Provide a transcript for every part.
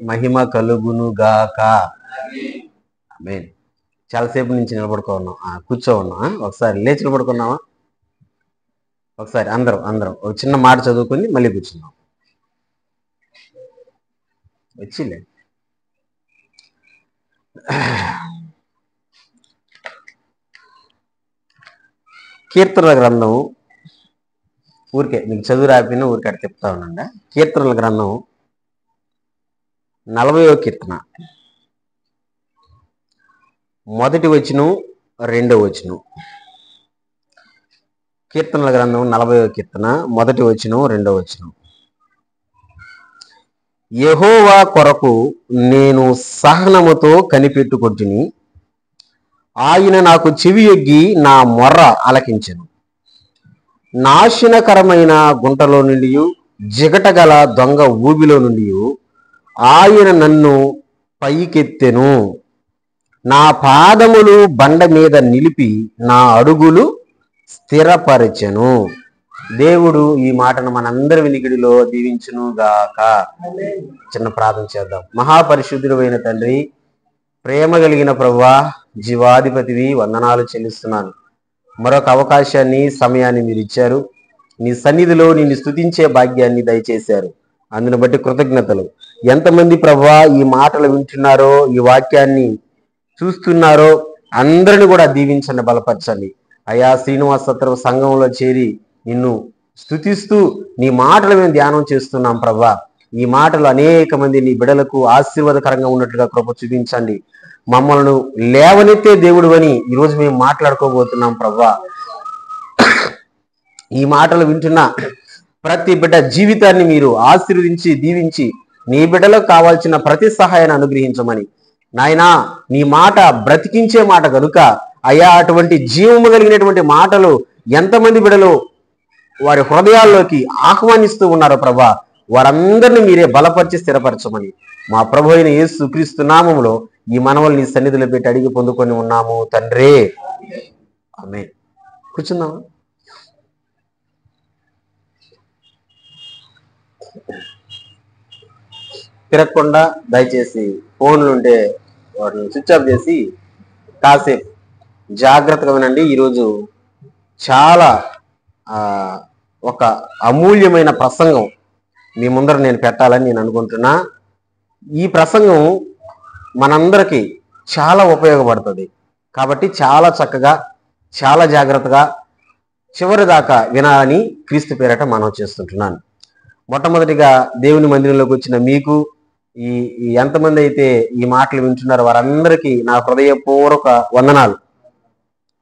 మహిమ కలుగును గాక. ఆమేన్. చాలాసేపు నుంచి నిలబడుకో ఉన్నాం, కూర్చో ఉన్నాం. ఒకసారి లేచి నిలబడుకున్నావా? ఒకసారి అందరం ఒక చిన్న మాట చదువుకొని మళ్ళీ కూర్చున్నాం. వచ్చిలే. కీర్తనల గ్రంథం, ఊరికే మీకు చదువు రాకపోయినా ఊరికే అక్కడ చెప్తా ఉండండి. కీర్తనల గ్రంథం 40వ కీర్తన, మొదటి వచనం, రెండవ వచనం. కీర్తనల గ్రంథం 40వ కీర్తన, మొదటి వచనం, రెండవ వచనం. యెహోవా కొరకు నేను సహనముతో కనిపెట్టుకొంటిని, ఆయన నాకు చెవియొగ్గి నా మొర్ర ఆలకించెను. నాశనకరమైన గుంటలో నుండి, జిగటగల దొంగ ఊబిలో నుండి ఆయన నన్ను పైకెత్తెను. నా పాదములు బండ మీద నిలిపి నా అడుగులు స్థిరపరచెను. దేవుడు ఈ మాటను మనందరి వినికిడిలో దీవించును గాక. చిన్న ప్రార్థన చేద్దాం. మహాపరిశుద్ధుడైన తండ్రి, ప్రేమ కలిగిన ప్రభువా, జీవాధిపతివి, వందనాలు చెల్లిస్తున్నాను. మరొక అవకాశాన్ని, సమయాన్ని మీరు ఇచ్చారు. నీ సన్నిధిలో నిన్ను స్తుతించే భాగ్యాన్ని దయచేశారు. అందుని బట్టి కృతజ్ఞతలు. ఎంతమంది ప్రభువా ఈ మాటలు వింటున్నారో, ఈ వాక్యాన్ని చూస్తున్నారో అందరిని కూడా దీవించండి, బలపరచండి. అయా శ్రీనివాస సత్రం సంఘంలో చేరి నిన్ను స్తుతిస్తూ నీ మాటలు మేము ధ్యానం చేస్తున్నాం ప్రభువా. ఈ మాటలు అనేక మంది నీ బిడలకు ఆశీర్వాదకరంగా ఉన్నట్లుగా కృప చూపించండి. మమ్మల్ని లేవనెత్తే దేవుడు అని ఈరోజు మేము మాట్లాడుకోబోతున్నాం ప్రభువా. ఈ మాటలు వింటున్న ప్రతి బిడ్డ జీవితాన్ని మీరు ఆశీర్వదించి దీవించి నీ బిడ్డలకు కావాల్సిన ప్రతి సహాయాన్ని అనుగ్రహించమని నాయనా, నీ మాట బ్రతికించే మాట కనుక అయ్యా, అటువంటి జీవము కలిగినటువంటి మాటలు ఎంతమంది బిడ్డలు వారి హృదయాల్లోకి ఆహ్వానిస్తూ ఉన్నారో ప్రభా, వారందరినీ మీరే బలపరిచి స్థిరపరచమని మా ప్రభు అయిన యేసు క్రీస్తు నామములో ఈ మనవలు నీ సన్నిధిలో పెట్టి అడిగి పొందుకొని ఉన్నాము తండ్రి. ఆమేన్. కూర్చుందాం. తిరగకుండా దయచేసి ఫోన్లు ఉంటే వాటిని స్విచ్ ఆఫ్ చేసి కాసేపు జాగ్రత్తగా వినండి. ఈరోజు చాలా ఒక అమూల్యమైన ప్రసంగం మీ ముందర నేను పెట్టాలని నేను అనుకుంటున్నా. ఈ ప్రసంగం మనందరికీ చాలా ఉపయోగపడుతుంది కాబట్టి చాలా చక్కగా, చాలా జాగ్రత్తగా చివరి దాకా వినాలని క్రీస్తు పేరట మనం చేస్తుంటున్నాను. మొట్టమొదటిగా దేవుని మందిరంలోకి వచ్చిన మీకు, ఈ ఎంతమంది అయితే ఈ మాటలు వింటున్నారో వారందరికీ నా హృదయపూర్వక వందనాలు.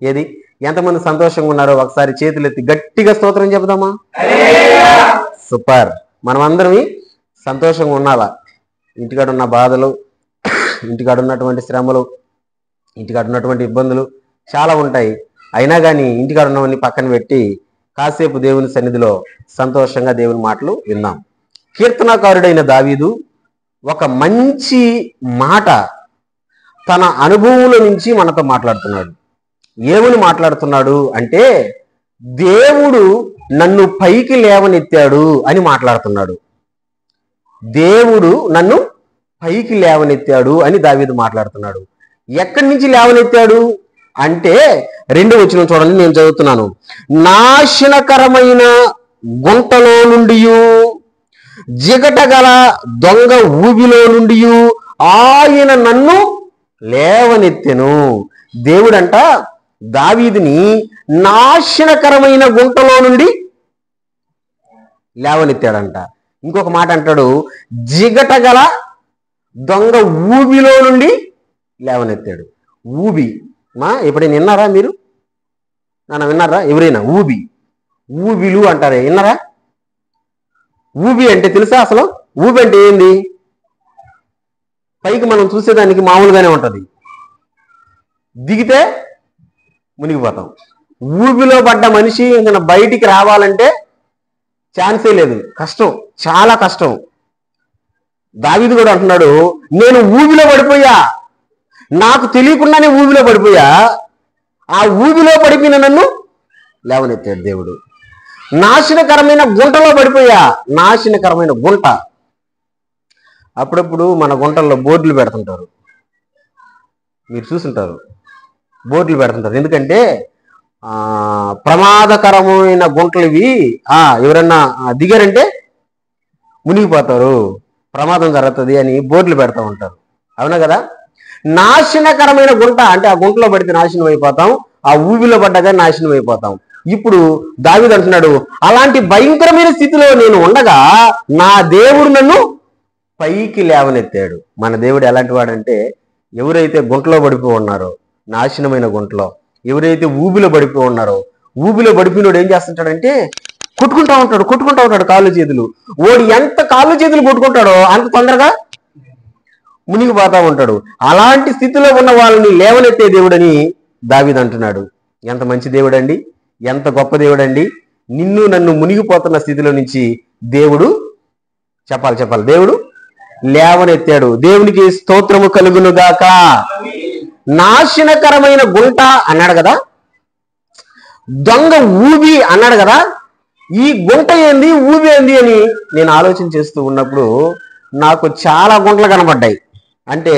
ఏది ఎంతమంది సంతోషంగా ఉన్నారో ఒకసారి చేతులెత్తి గట్టిగా స్తోత్రం చెబుదామా? సూపర్. మనం అందరం సంతోషంగా ఉండాలా. ఇంటికాడ ఉన్న బాధలు, ఇంటికాడ ఉన్నటువంటి శ్రమలు, ఇంటికాడ ఉన్నటువంటి ఇబ్బందులు చాలా ఉంటాయి. అయినా కానీ ఇంటికాడ ఉన్నవన్నీ పక్కన పెట్టి కాసేపు దేవుని సన్నిధిలో సంతోషంగా దేవుని మాటలు విందాం. కీర్తనాకారుడైన దావీదు ఒక మంచి మాట తన అనుభవంలో నుంచి మనతో మాట్లాడుతున్నాడు. ఏమని మాట్లాడుతున్నాడు అంటే, దేవుడు నన్ను పైకి లేవనెత్తాడు అని మాట్లాడుతున్నాడు. దేవుడు నన్ను పైకి లేవనెత్తాడు అని దావీదు మాట్లాడుతున్నాడు. ఎక్కడి నుంచి లేవనెత్తాడు అంటే, 2వ వచనం చూడండి, నేను చదువుతున్నాను. నాశనకరమైన గుంటలో నుండి, జిగటగల దొంగ ఊబిలో నుండి ఆయన నన్ను లేవనెత్తెను. దేవుడంట దావీదుని నాశనకరమైన గుంటలో నుండి లేవనెత్తాడంట. ఇంకొక మాట అంటాడు, జిగటగల దొంగ ఊబిలో నుండి లేవనెత్తాడు. ఊబి ఎప్పుడైనా విన్నారా మీరు? విన్నారా ఎవరైనా? ఊబిలు అంటారే, విన్నారా? ఊబి అంటే తెలుసా అసలు? ఊబి అంటే ఏంది? పైకి మనం చూసేదానికి మామూలుగానే ఉంటుంది, దిగితే మునిగిపోతాం. ఊబిలో పడ్డ మనిషి ఇంకా బయటికి రావాలంటే ఛాన్సే లేదు, కష్టం, చాలా కష్టం. దావీదు కూడా అంటున్నాడు, నేను ఊబిలో పడిపోయా, నాకు తెలియకుండానే ఊబిలో పడిపోయా, ఆ ఊబిలో పడిపోయిన నన్ను లేవనెత్తాడు దేవుడు. నాశనకరమైన గుంటలో పడిపోయా, నాశనకరమైన గుంట. అప్పుడప్పుడు మన గుంటల్లో బోర్డులు పెడుతుంటారు, మీరు చూసుంటారు. బోర్డులు పెడుతుంటారు ఎందుకంటే ప్రమాదకరమైన గుంటలు ఇవి, ఎవరన్నా దిగారంటే మునిగిపోతారు, ప్రమాదం జరుగుతుంది అని బోర్డులు పెడతా ఉంటారు. అవునా కదా? నాశనకరమైన గుంట అంటే ఆ గుంటలో పడితే నాశనం అయిపోతాం, ఆ ఊబిలో పడ్డగా నాశనం అయిపోతాం. ఇప్పుడు దావీదు అంటున్నాడు, అలాంటి భయంకరమైన స్థితిలో నేను ఉండగా నా దేవుడు నన్ను పైకి లేవనెత్తాడు. మన దేవుడు ఎలాంటి వాడంటే, ఎవరైతే గుంటలో పడిపోయి ఉన్నారో, నాశనమైన గుంటలో, ఎవరైతే ఊబిలో పడిపోయి ఉన్నారో, ఊబిలో పడిపోయినోడు ఏం చేస్తుంటాడంటే కొట్టుకుంటా ఉంటాడు కాళ్ళు చేతులు. ఓడి ఎంత కాళ్ళు చేతులు కొట్టుకుంటాడో అంత తొందరగా మునిగిపోతా ఉంటాడు. అలాంటి స్థితిలో ఉన్న వాళ్ళని లేవనెత్తే దేవుడని దావీదు అంటున్నాడు. ఎంత మంచి దేవుడండి, ఎంత గొప్ప దేవుడండి. నిన్ను నన్ను మునిగిపోతున్న స్థితిలో నుంచి దేవుడు చెప్పాలి దేవుడు లేవనెత్తాడు. దేవునికి స్తోత్రము కలుగును గాక. నాశనకరమైన గుంట అన్నాడు కదా, దొంగ ఊబి అన్నాడు కదా. ఈ గుంట ఏంది, ఊబి ఏంది అని నేను ఆలోచన చేస్తూ ఉన్నప్పుడు నాకు చాలా గుంటలు కనబడ్డాయి. అంటే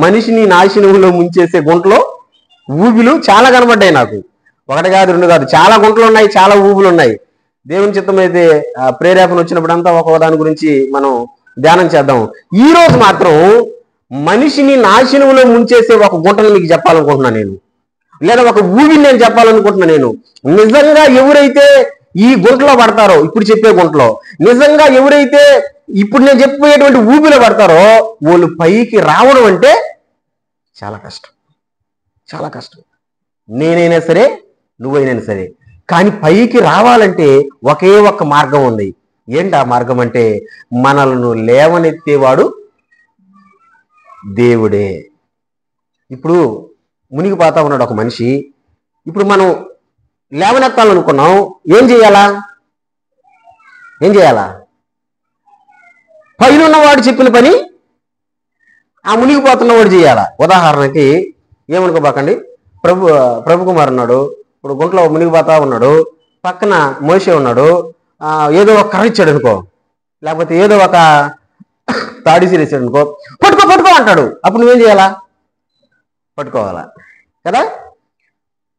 మనిషిని నాశనంలో ముంచేసే గుంటలో ఊబిలు చాలా కనబడ్డాయి నాకు. ఒకటి కాదు, రెండు కాదు, చాలా గుంటలు ఉన్నాయి, చాలా ఊబులు ఉన్నాయి. దేవుని చిత్తం అయితే ప్రేరేపణ వచ్చినప్పుడు అంతా ఒక్కొక్క దాని గురించి మనం ధ్యానం చేద్దాం. ఈ రోజు మాత్రం మనిషిని నాశనంలో ముంచేసే ఒక గుంటను మీకు చెప్పాలనుకుంటున్నా నేను, లేదా ఒక ఊబిని నేను చెప్పాలనుకుంటున్నా నేను. నిజంగా ఎవరైతే ఈ గుంటలో పడతారో, ఇప్పుడు చెప్పే గుంటలో, నిజంగా ఎవరైతే ఇప్పుడు నేను చెప్పేటువంటి ఊబిలో పడతారో వాళ్ళు పైకి రావడం అంటే చాలా కష్టం, చాలా కష్టం. నేనైనా సరే, నువ్వైనా సరే. కానీ పైకి రావాలంటే ఒకే ఒక్క మార్గం ఉంది. ఏంటి ఆ మార్గం అంటే, మనల్ని లేవనెత్తేవాడు దేవుడే. ఇప్పుడు మునిగిపోతా ఉన్నాడు ఒక మనిషి, ఇప్పుడు మనం లేవనెత్తాలనుకున్నాం, ఏం చేయాలా? పైన ఉన్నవాడు చెప్పిన పని ఆ మునిగిపోతున్నవాడు చేయాలా. ఉదాహరణకి ఏమనుకోబాకండి, ప్రభు కుమార్ ఉన్నాడు, ఇప్పుడు గుంట్లో మునిగిపోతా ఉన్నాడు, పక్కన మోషే ఉన్నాడు, ఏదో ఒక కర్ర ఇచ్చాడు అనుకో, లేకపోతే ఏదో ఒక తాడిసీలు ఇచ్చాడు అనుకో, పట్టుకో అంటాడు. అప్పుడు నువ్వేం చేయాలా? పట్టుకోవాలా కదా.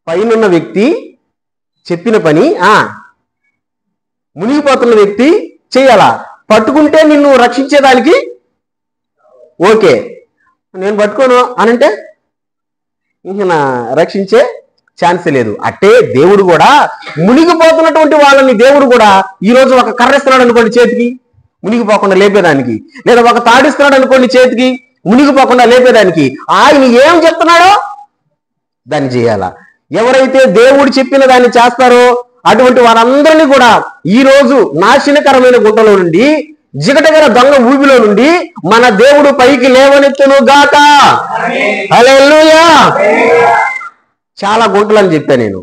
పైన వ్యక్తి చెప్పిన పని మునిగిపోతున్న వ్యక్తి చేయాలా. పట్టుకుంటే నిన్ను రక్షించేదానికి ఓకే, నేను పట్టుకోను అనంటే ఇంక రక్షించే ఛాన్సే లేదు. అట్టే దేవుడు కూడా మునిగిపోతున్నటువంటి వాళ్ళని దేవుడు కూడా ఈరోజు ఒక కర్రేస్తున్నాడు అనుకోండి చేతికి మునిగిపోకుండా లేపేదానికి, లేదా ఒక తాడిస్తున్నాడు అనుకోండి చేతికి మునిగిపోకుండా లేపేదానికి. ఆయన ఏం చెప్తున్నాడో దాన్ని చేయాలా. ఎవరైతే దేవుడు చెప్పిన దాన్ని చేస్తారో అటువంటి వారందరినీ కూడా ఈ రోజు నాశనకరమైన గుంటలో నుండి, జిగటగల దొంగ ఊబిలో నుండి మన దేవుడు పైకి లేవనెత్తును గాక. హల్లెలూయా. చాలా గుంటలు అని చెప్పాను నేను,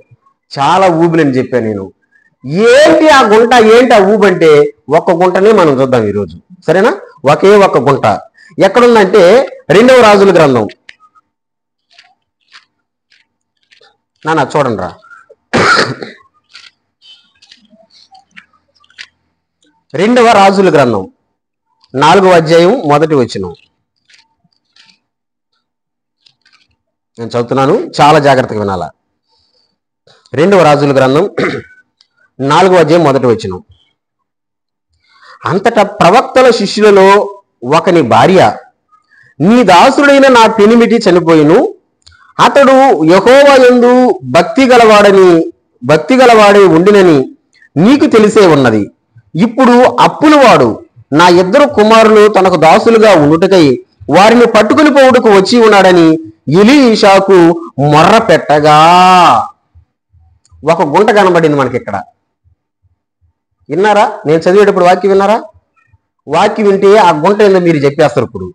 చాలా ఊబులని చెప్పాను నేను. ఏంటి ఆ గుంట, ఏంటి ఆ ఊబి అంటే ఒక్క గుంటనే మనం చూద్దాం ఈరోజు, సరేనా? ఒకే ఒక్క గుంట ఎక్కడుందంటే 2వ రాజుల గ్రంథం. నాన్న చూడండి రా, 2వ రాజుల గ్రంథం 4వ అధ్యాయం 1వ వచనం. నేను చదువుతున్నాను, చాలా జాగ్రత్తగా వినాలా. 2వ రాజుల గ్రంథం 4వ అధ్యాయం 1వ వచనం. అంతటా ప్రవక్తల శిష్యులలో ఒకని భార్య, నీ దాసుడైన నా పెనిమిటి చనిపోయిను, అతడు యెహోవా యందు భక్తి గలవాడే ఉండినని నీకు తెలిసే ఉన్నది. ఇప్పుడు అప్పులవాడు నా 2 కుమారులు తనకు దాసులుగా ఉండుటకై వారిని పట్టుకుని పోవుటకు వచ్చి ఉన్నాడని ఎలీషాకు మొర్ర పెట్టగా. ఒక గుంట కనబడింది మనకి ఇక్కడ. విన్నారా? నేను చదివేటప్పుడు వాక్యం విన్నారా? వాక్యం వింటే ఆ గుంట ఏందో మీరు చెప్పేస్తారు. ఇప్పుడు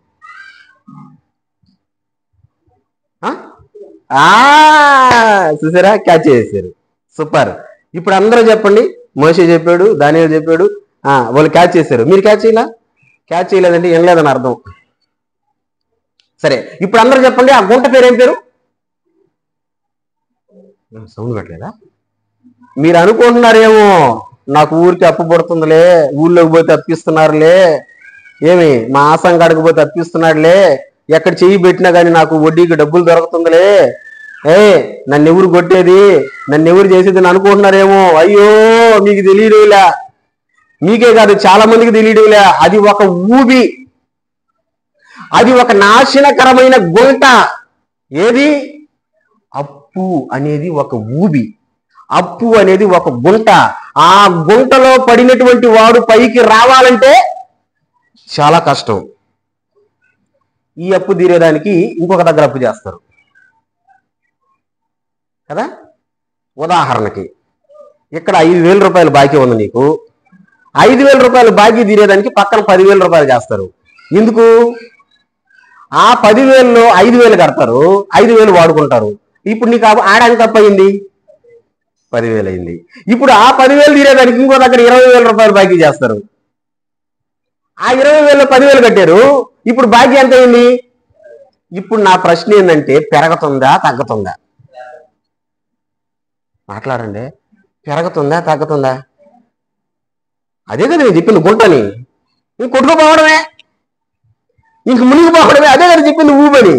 చూసారా, క్యాచ్ చేశారు, సూపర్. ఇప్పుడు అందరూ చెప్పండి, మోషే చెప్పాడు, దానియేలు చెప్పాడు, వాళ్ళు క్యాచ్ చేశారు. మీరు క్యాచ్ చేయలేదంటే ఏం లేదని అర్థం. సరే, ఇప్పుడు అందరూ చెప్పండి, ఆ గుంట పేరు ఏం పేరు? సౌండ్ పెట్టలేదా? మీరు అనుకుంటున్నారేమో నాకు ఊరికి అప్పు పడుతుందిలే, ఊళ్ళోకి పోతే అప్పిస్తున్నారులే, ఏమి మా ఆసం గడకపోతే తప్పిస్తున్నాడులే, ఎక్కడ చెయ్యి పెట్టినా కానీ నాకు వడ్డీకి డబ్బులు దొరుకుతుందిలే, నన్ను ఎవరు కొట్టేది, నన్ను ఎవరు చేసేది అనుకుంటున్నారేమో. అయ్యో మీకు తెలియడులే, మీకే కాదు చాలా మందికి తెలియడులే. అది ఒక ఊబి, అది ఒక నాశనకరమైన గుంట. ఏది? అప్పు అనేది ఒక ఊబి, అప్పు అనేది ఒక గుంట. ఆ గుంటలో పడినటువంటి వాడు పైకి రావాలంటే చాలా కష్టం. ఈ అప్పు తీరేదానికి ఇంకొక దగ్గర అప్పు చేస్తారు కదా. ఉదాహరణకి ఇక్కడ 5,000 రూపాయలు బాకీ ఉంది నీకు, 5,000 రూపాయలు బాకీ తీరేదానికి పక్కన 10,000 రూపాయలు చేస్తారు. ఎందుకు? ఆ 10,000లో 5,000 కడతారు, 5,000 వాడుకుంటారు. ఇప్పుడు నీకు ఆడానికి తప్ప అయింది 10,000 అయింది. ఇప్పుడు ఆ 10,000 తీరేదానికి ఇంకో దగ్గర 20,000 రూపాయలు బాకీ చేస్తారు. ఆ 20,000లో 10,000 కట్టారు, ఇప్పుడు బాకీ ఎంత అయింది? ఇప్పుడు నా ప్రశ్న ఏంటంటే, పెరుగుతుందా తగ్గుతుందా? మాట్లాడండి. పెరుగుతుందా తగ్గుతుందా? అదే కదా నేను చెప్పింది గుంటని. ఇంక కొట్టుకుపోవడమే, ఇంక మునిగిపోవడమే. అదే కదా చెప్పింది ఊబని.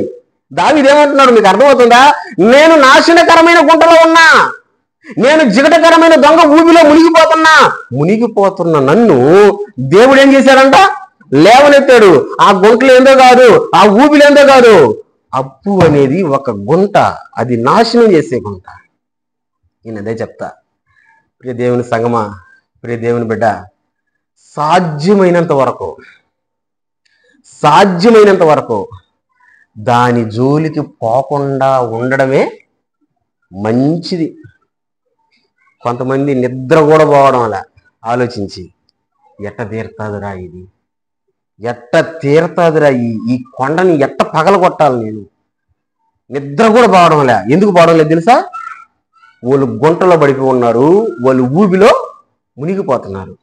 దావీదు ఏమంటున్నాడు మీకు అర్థమవుతుందా? నేను నాశనకరమైన గుంటలో ఉన్నా, నేను జిగటకరమైన దొంగ ఊబిలో మునిగిపోతున్న నన్ను దేవుడు ఏం చేశాడంట? లేవనెత్తాడు. ఆ గుంటలు ఏందో కాదు, ఆ ఊబిలు ఏందో కాదు, అప్పు అనేది ఒక గుంట, అది నాశనం చేసే గుంట. నేను అదే చెప్తా, ప్రియ దేవుని సంగమా, ప్రియ దేవుని బిడ్డ, సాధ్యమైనంత వరకు దాని జోలికి పోకుండా ఉండడమే మంచిది. కొంతమంది నిద్ర కూడా పోవడం అలా ఆలోచించి, ఎట్ట తీరుతాదురా ఇది, ఎట్ట తీరుతాదురా ఈ కొండని ఎట్ట పగలగొట్టాలి, నేను నిద్ర కూడా పోవడం లే. ఎందుకు పోవడం లేదు తెలుసా? వాళ్ళు గుంటలో పడిపోయి ఉన్నారు, వాళ్ళు ఊబిలో మునిగిపోతున్నారు.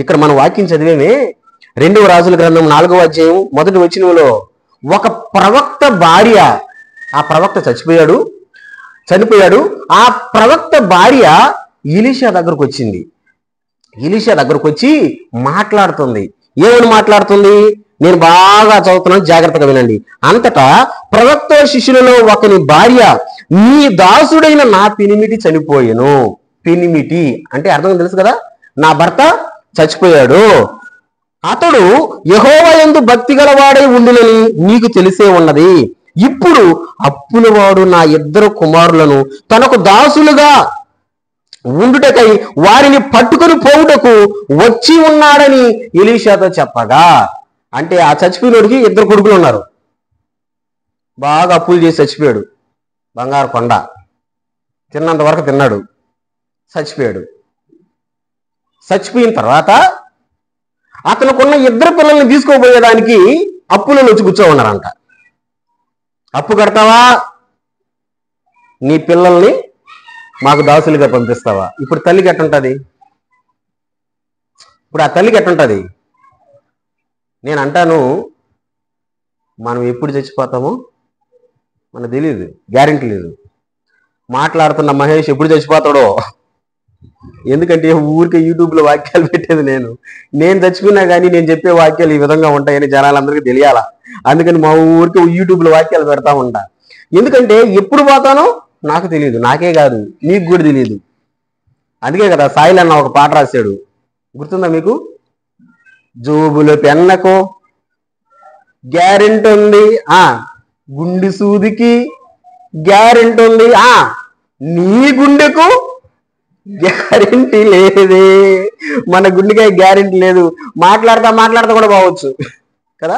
ఇక్కడ మనం వాక్యం చదివేమే 2వ రాజుల గ్రంథం 4వ అధ్యాయం 1వ వచనంలో ఒక ప్రవక్త భార్య, ఆ ప్రవక్త చనిపోయాడు. ఆ ప్రవక్త భార్య ఎలీషా దగ్గరకు వచ్చింది. ఎలీషా దగ్గరకు వచ్చి మాట్లాడుతుంది. ఏమని మాట్లాడుతుంది? నేను బాగా చదువుతున్నాను, జాగ్రత్తగా వినండి. అంతటా ప్రవక్త శిష్యులలో ఒకని భార్య, నీ దాసుడైన నా పెనిమిటి చనిపోయెను. పెనిమిటి అంటే అర్థం తెలుసు కదా, నా భర్త చచ్చిపోయాడు, అతడు యెహోవా యందు భక్తి గలవాడై ఉండునని నీకు తెలిసే ఉన్నది. ఇప్పుడు అప్పులవాడు నా 2 కుమారులను తనకు దాసులుగా ఉండుటకై వారిని పట్టుకొని పోవుటకు వచ్చి ఉన్నాడని ఎలీషాతో చెప్పగా, అంటే ఆ చచ్చిపోయినోడికి 2 కొడుకులు ఉన్నారు. బాగా అప్పులు చేసి చచ్చిపోయాడు, బంగారు కొండ, తిన్నంత వరకు తిన్నాడు, చచ్చిపోయాడు. చచ్చిపోయిన తర్వాత అతనుకున్న 2 పిల్లల్ని తీసుకోపోయేదానికి అప్పులను వచ్చి కూర్చో ఉన్నారంట. అప్పు కడతావా, నీ పిల్లల్ని మాకు దాసులుగా పంపిస్తావా? ఇప్పుడు తల్లికి ఎట్టుంటది? నేను అంటాను, మనం ఎప్పుడు చచ్చిపోతామో మనకు తెలియదు, గ్యారెంటీ లేదు. మాట్లాడుతున్న మహేష్ ఎప్పుడు చచ్చిపోతాడో, ఎందుకంటే ఊరికే యూట్యూబ్లో వాక్యాలు పెట్టేది నేను చచ్చిపోయినా కానీ నేను చెప్పే వాక్యాలు ఈ విధంగా ఉంటాయని జనాలందరికీ తెలియాలా. అందుకని మా ఊరికే యూట్యూబ్లో వాక్యాలు పెడతా ఉంటా. ఎందుకంటే ఎప్పుడు పోతానో నాకు తెలియదు, నాకే కాదు నీకు కూడా తెలియదు. అందుకే కదా సాయిల్ అన్న ఒక పాట రాశాడు, గుర్తుందా మీకు? జోబుల పెన్నకు గ్యారెంటీ ఉంది, గుండె సూదికి గ్యారెంటీ ఉంది, నీ గుండెకు గ్యారెంటీ లేదే. మన గుండెకే గ్యారెంటీ లేదు. మాట్లాడతా కూడా బావచ్చు కదా,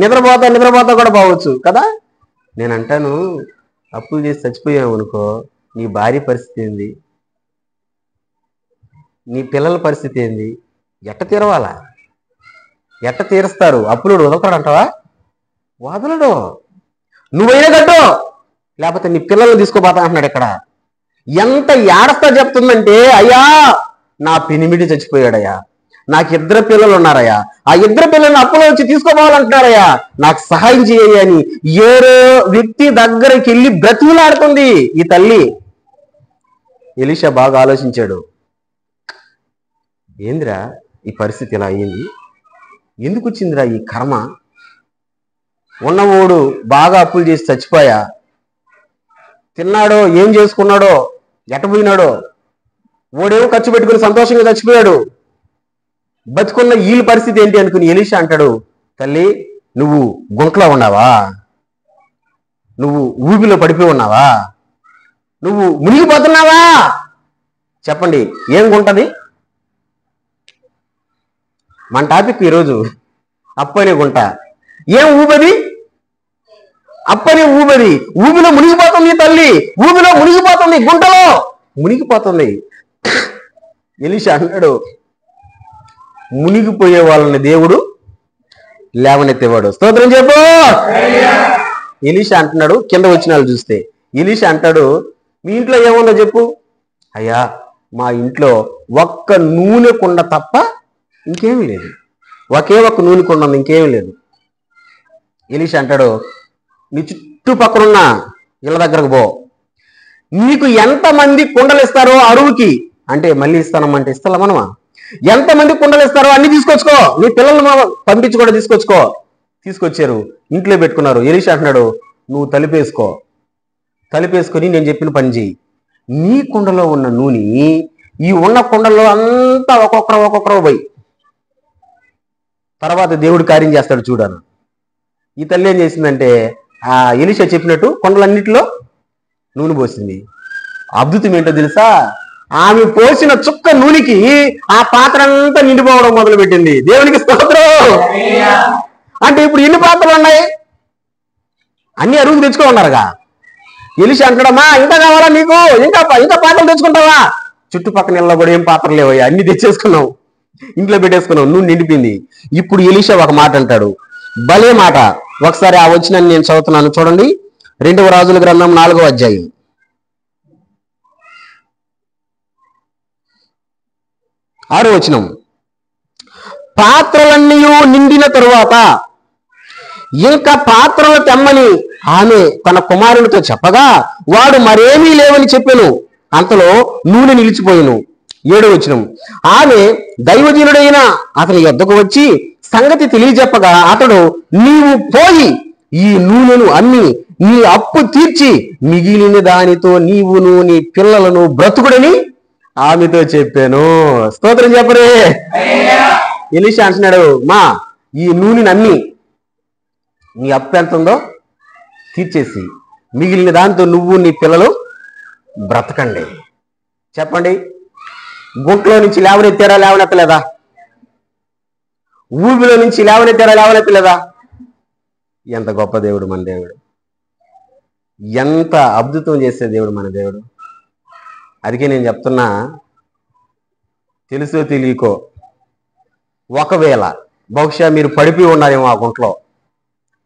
నిద్రపోతా కూడా బావచ్చు కదా. నేను అంటాను, అప్పులు చేసి చచ్చిపోయావు అనుకో, నీ భార్య పరిస్థితి ఏంది, నీ పిల్లల పరిస్థితి ఏంది, ఎట్ట తీరవాలా, ఎట్ట తీరుస్తారు? అప్పులు వదలతాడు అంటావా? వదలడు. నువ్వైనా కట్టు, లేకపోతే నీ పిల్లల్ని తీసుకోపోతా అంటున్నాడు. ఇక్కడ ఎంత ఏడస్తా చెప్తుందంటే, అయ్యా నా పెనిమిటి చచ్చిపోయాడయ్యా, నాకు 2 పిల్లలు ఉన్నారయ్యా, ఆ 2 పిల్లల్ని అప్పులో వచ్చి తీసుకోవాలంటున్నారయ్యా, నాకు సహాయం చేయ అని ఏరో వ్యక్తి దగ్గరికి వెళ్ళి బ్రతిమలాడుతుంది ఈ తల్లి. ఎలీషా బాగా ఆలోచించాడు, ఏందిరా ఈ పరిస్థితి ఇలా అయ్యింది, ఎందుకు వచ్చిందిరా ఈ కర్మ? ఉన్నవాడు బాగా అప్పులు చేసి చచ్చిపోయా, తిన్నాడో ఏం చేసుకున్నాడో ఎట్టపోయినాడో, ఓడేమో ఖర్చు పెట్టుకుని సంతోషంగా చచ్చిపోయాడు. బతుకున్న వీళ్ళ పరిస్థితి ఏంటి అనుకుని ఎలీషా అంటాడు, తల్లి నువ్వు గుంటలో ఉన్నావా, నువ్వు ఊబిలో పడిపోయి ఉన్నావా, నువ్వు మునిగిపోతున్నావా? చెప్పండి ఏం గుంటది? మన టాపిక్ ఈరోజు అప్పనే గుంట. ఏం ఊబది? అప్పనే ఊబది. ఊబిలో మునిగిపోతుంది తల్లి, ఊబిలో మునిగిపోతుంది, గుంటలో మునిగిపోతుంది. ఎలీషా అన్నాడు, మునిగిపోయే వాళ్ళని దేవుడు లేవనెత్తేవాడు. స్తోత్రం చెప్పు. ఎలీషా అంటున్నాడు, కింద వచ్చిన వాళ్ళు చూస్తే ఎలీషా అంటాడు, మీ ఇంట్లో ఏముందో చెప్పు. అయ్యా మా ఇంట్లో ఒక్క నూనె కుండ తప్ప ఇంకేమీ లేదు, ఒకే ఒక్క నూనె కుండ ఉంది, ఇంకేమీ లేదు. ఎలీషా అంటాడు, నీ చుట్టుపక్కలున్న ఇళ్ళ దగ్గరకు పో, నీకు ఎంతమంది కుండలు ఇస్తారో అరువుకి, అంటే మళ్ళీ ఇస్తానమ్మంటే ఇస్తాలా మనమా? ఎంతమంది కుండలు ఇస్తారో అన్ని తీసుకొచ్చుకో, నీ పిల్లలను పంపించి కూడా తీసుకొచ్చుకో. తీసుకొచ్చారు, ఇంట్లో పెట్టుకున్నారు. ఎలీషా అంటున్నాడు, నువ్వు తలుపేసుకో, తలుపేసుకొని నేను చెప్పిన పని చెయ్యి. నీ కుండలో ఉన్న నూనె ఈ ఉన్న కుండలో అంతా ఒక్కొక్కరు పోయి తర్వాత దేవుడు కార్యం చేస్తాడు చూడాను. ఈ తల్లి ఏం చేసిందంటే ఆ ఎలీషా చెప్పినట్టు కుండలన్నిటిలో నూనె పోసింది. అద్భుతం ఏంటో తెలుసా? ఆమె పోసిన చుక్క నూనెకి ఆ పాత్ర అంతా నిండిపోవడం మొదలు పెట్టింది. దేవునికి స్తోత్రం. అంటే ఇప్పుడు ఎన్ని పాత్రలు ఉన్నాయి? అన్ని అరువుకు తెచ్చుకో ఉన్నారుగా. ఎలీషా అంటాడమ్మా, ఇంకా కావాలా నీకు? ఇంకా పాత్రలు తెచ్చుకుంటావా? చుట్టుపక్కల ఇళ్ళలో కూడా ఏం పాత్రలు లేవయ్యా, అన్ని తెచ్చేసుకున్నావు, ఇంట్లో పెట్టేసుకున్నావు, నువ్వు నిండిపోయింది. ఇప్పుడు ఎలీషా ఒక మాట అంటాడు, భలే మాట. ఒకసారి ఆ వచనాన్ని నేను చదువుతున్నాను చూడండి. 2వ రాజుల గ్రంథం 4వ అధ్యాయం 6వ వచనం. పాత్రలన్నీ నిండిన తరువాత ఇంకా పాత్రలు తెమ్మని ఆమె తన కుమారునితో చెప్పగా వాడు మరేమీ లేవని చెప్పెను. అంతలో నూనె నిలిచిపోయిను. 7వ వచనం. ఆమె దైవజనుడైన అతని యొద్దకు వచ్చి సంగతి తెలియజెప్పగా అతడు, నీవు పోయి ఈ నూనెను అమ్మి నీ అప్పు తీర్చి మిగిలిన దానితో నీవును నీ పిల్లలను బ్రతుకుడని ఆమెతో చెప్పాను. స్తోత్రం చెప్పరే. ఎలీషా అంటున్నాడు, మా ఈ నూనెను అమ్మి నీ అప్పు ఎంత ఉందో తీర్చేసి మిగిలిన దాంతో నువ్వు నీ పిల్లలు బ్రతకండి. చెప్పండి, గుంట్లో నుంచి లేవనెత్తారా లేవనెత్తలేదా? ఊబిలో నుంచి లేవనెత్తారా లేవనెత్తలేదా? ఎంత గొప్ప దేవుడు మన దేవుడు, ఎంత అద్భుతం చేసే దేవుడు మన దేవుడు. అందుకే నేను చెప్తున్నా, తెలుసో తెలియకో ఒకవేళ బహుశా మీరు పడిపోయి ఉన్నారేమో ఆ గుంట్లో,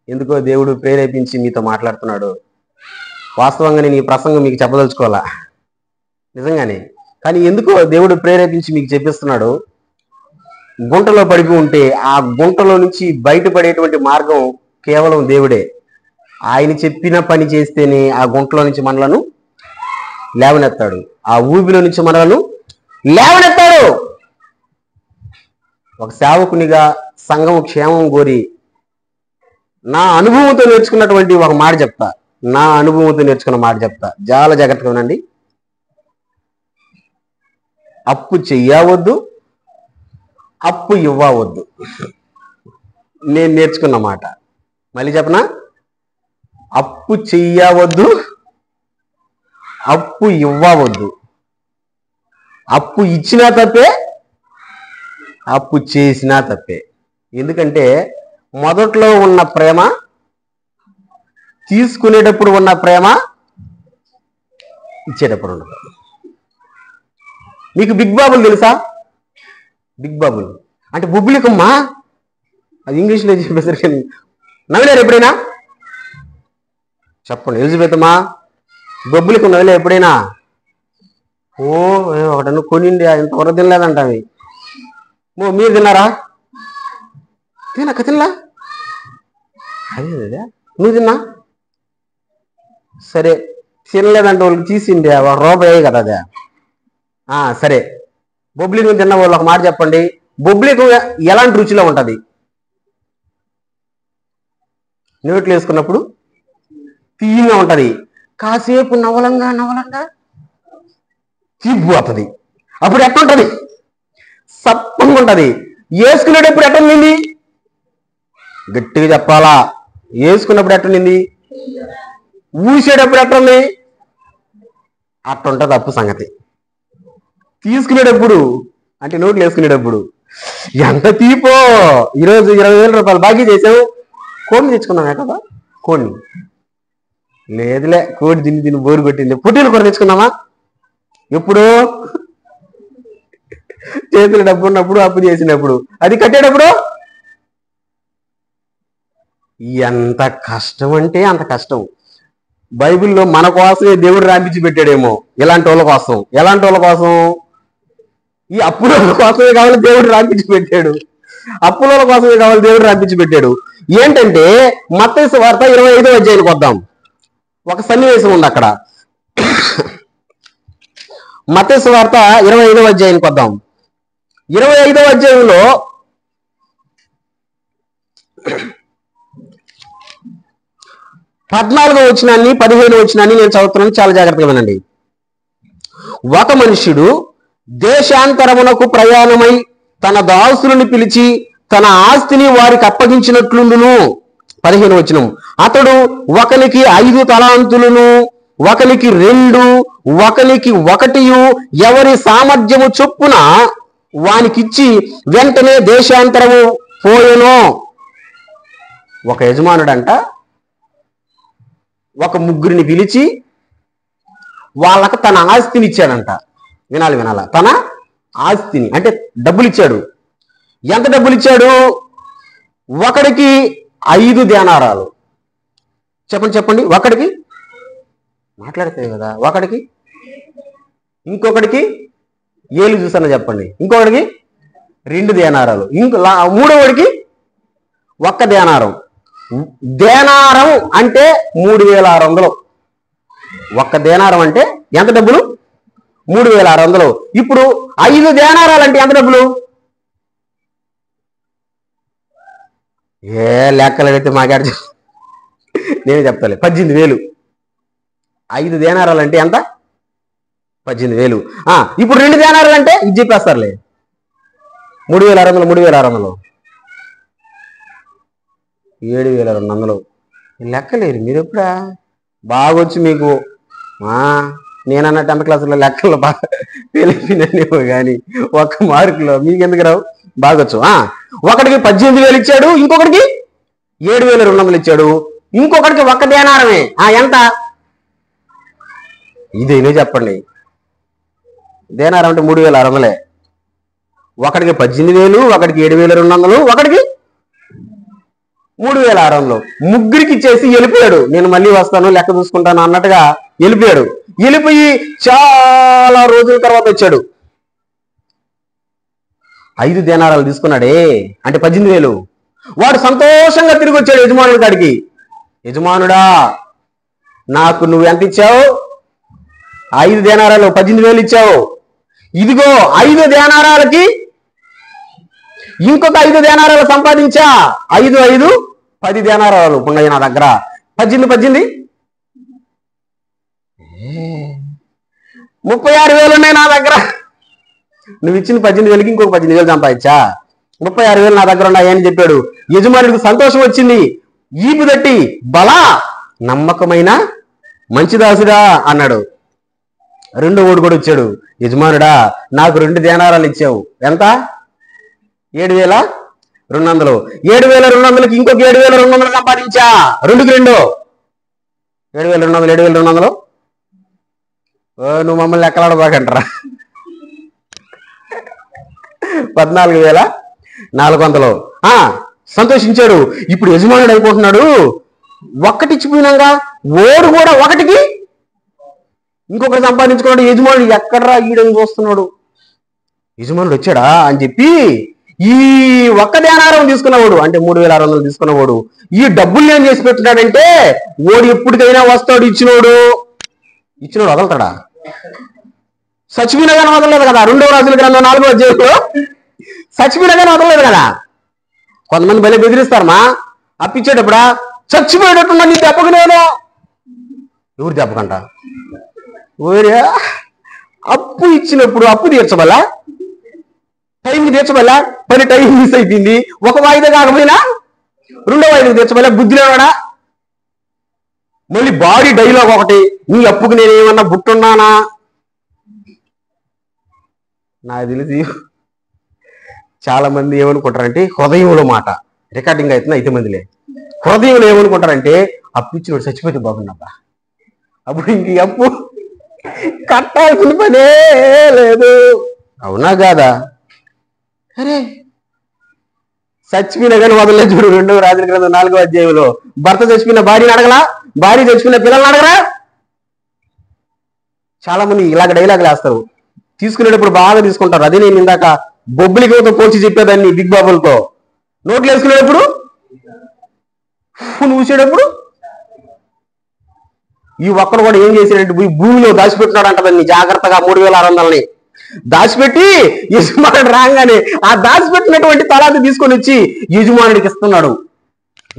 ఎందుకో దేవుడు ప్రేరేపించి మీతో మాట్లాడుతున్నాడు. వాస్తవంగా నేను ఈ ప్రసంగం మీకు చెప్పదలుచుకోవాలా నిజంగానే, కానీ ఎందుకో దేవుడు ప్రేరేపించి మీకు చెప్పిస్తున్నాడు. గుంటలో పడిపోయి ఉంటే ఆ గుంటలో నుంచి బయటపడేటువంటి మార్గం కేవలం దేవుడే. ఆయన చెప్పిన పని చేస్తేనే ఆ గుంటలో నుంచి మనలను లేవనెత్తాడు, ఆ ఊబిలో నుంచి మనలను లేవనెత్తాడు. ఒక సేవకునిగా సంఘం క్షేమం కోరి నా అనుభవంతో నేర్చుకున్నటువంటి ఒక మాట చెప్తా, నా అనుభవంతో నేర్చుకున్న మాట చెప్తా, చాలా జాగ్రత్తగా వినండి. అప్పు చెయ్యవద్దు, అప్పు ఇవ్వవద్దు. నేను నేర్చుకున్న మాట మళ్ళీ చెప్పనా? అప్పు చెయ్యవద్దు, అప్పు ఇవ్వవద్దు. అప్పు ఇచ్చినా తప్పే, అప్పు చేసినా తప్పే. ఎందుకంటే మొదట్లో ఉన్న ప్రేమ, తీసుకునేటప్పుడు ఉన్న ప్రేమ ఇచ్చేటప్పుడు ఉండదు. మీకు బిగ్ బాబులు తెలుసా? బిగ్ బాబులు అంటే బుబ్బులికమ్మా, అది ఇంగ్లీష్లో చెప్పేసరికి నవ్వలేరు ఎప్పుడైనా? చెప్పండి, ఎలిజబెత్ అమ్మా బొబ్బులికం నవ్వలే ఎప్పుడైనా? ఓ ఒకటను కొనిండి ఇంతవరకు తినలేదంట అవి. మీరు తిన్నారా? తినలా? అదే నువ్వు తిన్నా? సరే, తినలేదంటే వాళ్ళకి తీసిండి ₹1 కదా అదే. సరే, బొబ్బులికం తిన్న వాళ్ళు ఒక మాట చెప్పండి, బొబ్బులికం ఎలాంటి రుచిలో ఉంటుంది? నోట్లు వేసుకున్నప్పుడు తీయంగా ఉంటది, కాసేపు నవలంగా నవలంగా తీపిపోతుంది. అప్పుడు ఎట్లుంటది? సప్పంగా ఉంటది. వేసుకునేటప్పుడు ఎట్లుంది? గట్టిగా చెప్పాలా, వేసుకున్నప్పుడు ఎట్లుంది? ఊసేటప్పుడు ఎట్లుంది? అట్లుంటది అప్పు సంగతి. తీసుకునేటప్పుడు అంటే నోట్లు వేసుకునేటప్పుడు ఎంత తీపో. ఈరోజు 20,000 రూపాయలు బాకీ చేసావు, కోడిని తెచ్చుకున్నామే కదా. కోడిని లేదులే, కోడి తిని బోరు కొట్టింది, పుట్టిన కూర తెచ్చుకున్నామా? ఎప్పుడు? చేతులు డబ్బు ఉన్నప్పుడు, అప్పు చేసినప్పుడు. అది కట్టేటప్పుడు ఎంత కష్టం అంటే అంత కష్టం. బైబిల్లో మన కోసమే దేవుడు రాయించి పెట్టాడేమో ఇలాంటి వాళ్ళ కోసం. ఎలాంటి వాళ్ళ కోసం? ఈ అప్పుల కోసమే కావాలి దేవుడు రాయించి పెట్టాడు. అప్పుల కోసమే కావాలి దేవుడు రాయించి పెట్టాడు. ఏంటంటే మత్తయి సువార్త 25వ అధ్యాయానికి వద్దాం. ఒక సన్నివేశం ఉంది అక్కడ. మత్తయి సువార్త 25వ అధ్యాయానికి వద్దాం. 25వ అధ్యాయంలో 14వ వచనాన్ని 15వ వచనాన్ని నేను చదువుతున్నాను, చాలా జాగ్రత్తగా వినండి. ఒక మనుష్యుడు దేశాంతరమునకు ప్రయాణమై తన దాసులను పిలిచి తన ఆస్తిని వారికి అప్పగించినట్లుండును. 15వ వచనం, అతడు ఒకనికి 5 తలాంతులను, ఒకనికి 2, ఒకనికి 1 ఎవరి సామర్థ్యము చొప్పున వానికిచ్చి వెంటనే దేశాంతరము పోయెను. ఒక యజమానుడంట ఒక ముగ్గురిని పిలిచి వాళ్ళకు తన ఆస్తిని ఇచ్చాడంట. వినాలి, తన ఆస్తిని అంటే డబ్బులు ఇచ్చాడు. ఎంత డబ్బులు ఇచ్చాడు? ఒకడికి 5 దేనారాలు. చెప్పండి. ఒకడికి మాట్లాడతాయి కదా. ఒకడికి, ఇంకొకడికి ఏళ్ళు చూసన్నా చెప్పండి. ఇంకొకడికి 2 దేనారాలు. మూడోవాడికి 1 దేనారం. దేనారం అంటే 3,600. 1 దేనారం అంటే ఎంత డబ్బులు? 3,600. ఇప్పుడు 5 దేనారాలు అంటే ఎంత డబ్బులు? ఏ లెక్కలు అడిగితే మాట్లాడ, నేను చెప్తాలే. 18,000. 5 దేనారాలు అంటే ఎంత? 18,000. ఇప్పుడు 2 దేనారాలు అంటే ఇది చెప్పేస్తారులే, 3,600. 3,600 7,200. లెక్కలేరు మీరు ఎప్పుడా? బాగొచ్చు మీకు. నేనన్న 10th క్లాసులో లెక్కల్లో బాగా తెలిపిననేమో కానీ 1 మార్కులో మీకెందుకు రావు? బాగొచ్చు. ఒకడికి 18,000 ఇచ్చాడు, ఇంకొకటికి 7,200 ఇచ్చాడు, ఇంకొకటికి 1 దేనారమే. ఎంత? ఇదేనే చెప్పండి. దేనారం అంటే 3,600. ఒకడికి 18,000, ఒకడికి 7,200, ఒకడికి 3,600. ముగ్గురికి ఇచ్చేసి వెళ్ళిపోయాడు. నేను మళ్ళీ వస్తాను, లెక్క చూసుకుంటాను అన్నట్టుగా వెళ్ళిపోయాడు. వెళ్ళిపోయి చాలా రోజుల తర్వాత వచ్చాడు. 5 దేనారాలు తీసుకున్నాడే అంటే 18,000. వాడు సంతోషంగా తిరిగి వచ్చాడు యజమానుడి కాడికి. యజమానుడా, నాకు నువ్వు ఎంత ఇచ్చావు? 5 దేనారాలు 18,000 ఇచ్చావు. ఇదిగో 5 దేనారాలకి ఇంకొక 5 దేనారాలు సంపాదించా. 5 5 10 దేనారాలు పొంగయ్య నా దగ్గర. 18 36,000 ఉన్నాయి నా దగ్గర. నువ్వు ఇచ్చిన 18,000కి ఇంకొక 18,000 సంపాదించా. 36,000 నా దగ్గర ఉన్నాయని చెప్పాడు. యజమానుడికి సంతోషం వచ్చింది. ఈపు తట్టి, బలా నమ్మకమైన మంచిదాసుడా అన్నాడు. రెండో ఓడు కూడా వచ్చాడు. యజమానుడా, నాకు 2 దేనారాలు ఇచ్చావు. ఎంత? 7,200. 7,200కి ఇంకొక 7,200 సంపాదించా. 2కి 2 7,200. 7,200 నువ్వు మమ్మల్ని ఎక్కలాడబాకంటారా? 14,400. సంతోషించాడు. ఇప్పుడు యజమానుడు అయిపోతున్నాడు. ఒక్కటిచ్చిపోయినాగా ఓడు కూడా ఒకటికి ఇంకొకటి సంపాదించుకున్నాడు. యజమానుడు ఎక్కడరా ఈడని చూస్తున్నాడు. యజమానుడు వచ్చాడా అని చెప్పి ఈ 1 దేనారం తీసుకున్నవాడు అంటే 3,600 తీసుకున్నవాడు ఈ డబ్బులు ఏం చేసి పెట్టున్నాడంటే, ఓడు ఎప్పటికైనా వస్తాడు. ఇచ్చినోడు వదలతాడా? సచిపోయినగానే వదలలేదు కదా. 2వ రాజుల గ్రంథం 4వ అధ్యాయంలో సచిపోయినగానే వదలలేదు కదా. కొంతమంది భలే బెదిరిస్తారు. అప్పిచ్చేటప్పుడా చచ్చిపోయేటట్టున్నా నీ దెబ్బకు నేను. ఎవరు దెబ్బకంట? ఓరే, అప్పు ఇచ్చినప్పుడు అప్పు తీర్చబలా, టైంకి తీర్చబలా. పని టైం మిస్ అయిపోయింది, ఒక వాయిదా కాకపోయినా రెండో వాయిదా తీర్చబలా. బుద్ధి లేవాడా? మళ్ళీ బాడీ డైలాగ్ ఒకటి, నీ అప్పుకు నేనేమన్నా బుట్టున్నానా? నాకు తెలిసి చాలా మంది ఏమనుకుంటారంటే, హృదయంలో మాట రికార్డింగ్ అవుతుంది అయితే మందిలే, హృదయంలో ఏమనుకుంటారంటే అప్పు ఇచ్చినోడు చచ్చిపోతే బాగున్నబ్బా, అప్పుడు ఇంక అప్పు కట్టాల్సిన పనే లేదు. అవునా కాదా? అరే, చచ్చిపోయిన కానీ వదలలే చూడు. 2వ రాజుల గ్రంథం 4వ అధ్యాయంలో భర్త చచ్చిపోయిన భార్యని అడగలా, భార్య చచ్చిపోయిన పిల్లల్ని అడగరా? చాలా మంది ఇలాగ డైలాగులు వేస్తారు, తీసుకునేటప్పుడు బాగా తీసుకుంటారు. అదే నేను ఇందాక బొబ్బిలితో పోల్చి చెప్పేదాన్ని బిగ్ బాబులతో. నోట్లు వేసుకునేటప్పుడు ఊసేటప్పుడు ఈ ఒక్కడు కూడా ఏం చేసినట్టు భూమిలో దాచిపెట్టినాడు అంట దాన్ని జాగ్రత్తగా 3600 దాచిపెట్టి యజమానుడు రాగానే ఆ దాచిపెట్టినటువంటి తలాన్ని తీసుకొని వచ్చి యజమానుడికి ఇస్తున్నాడు.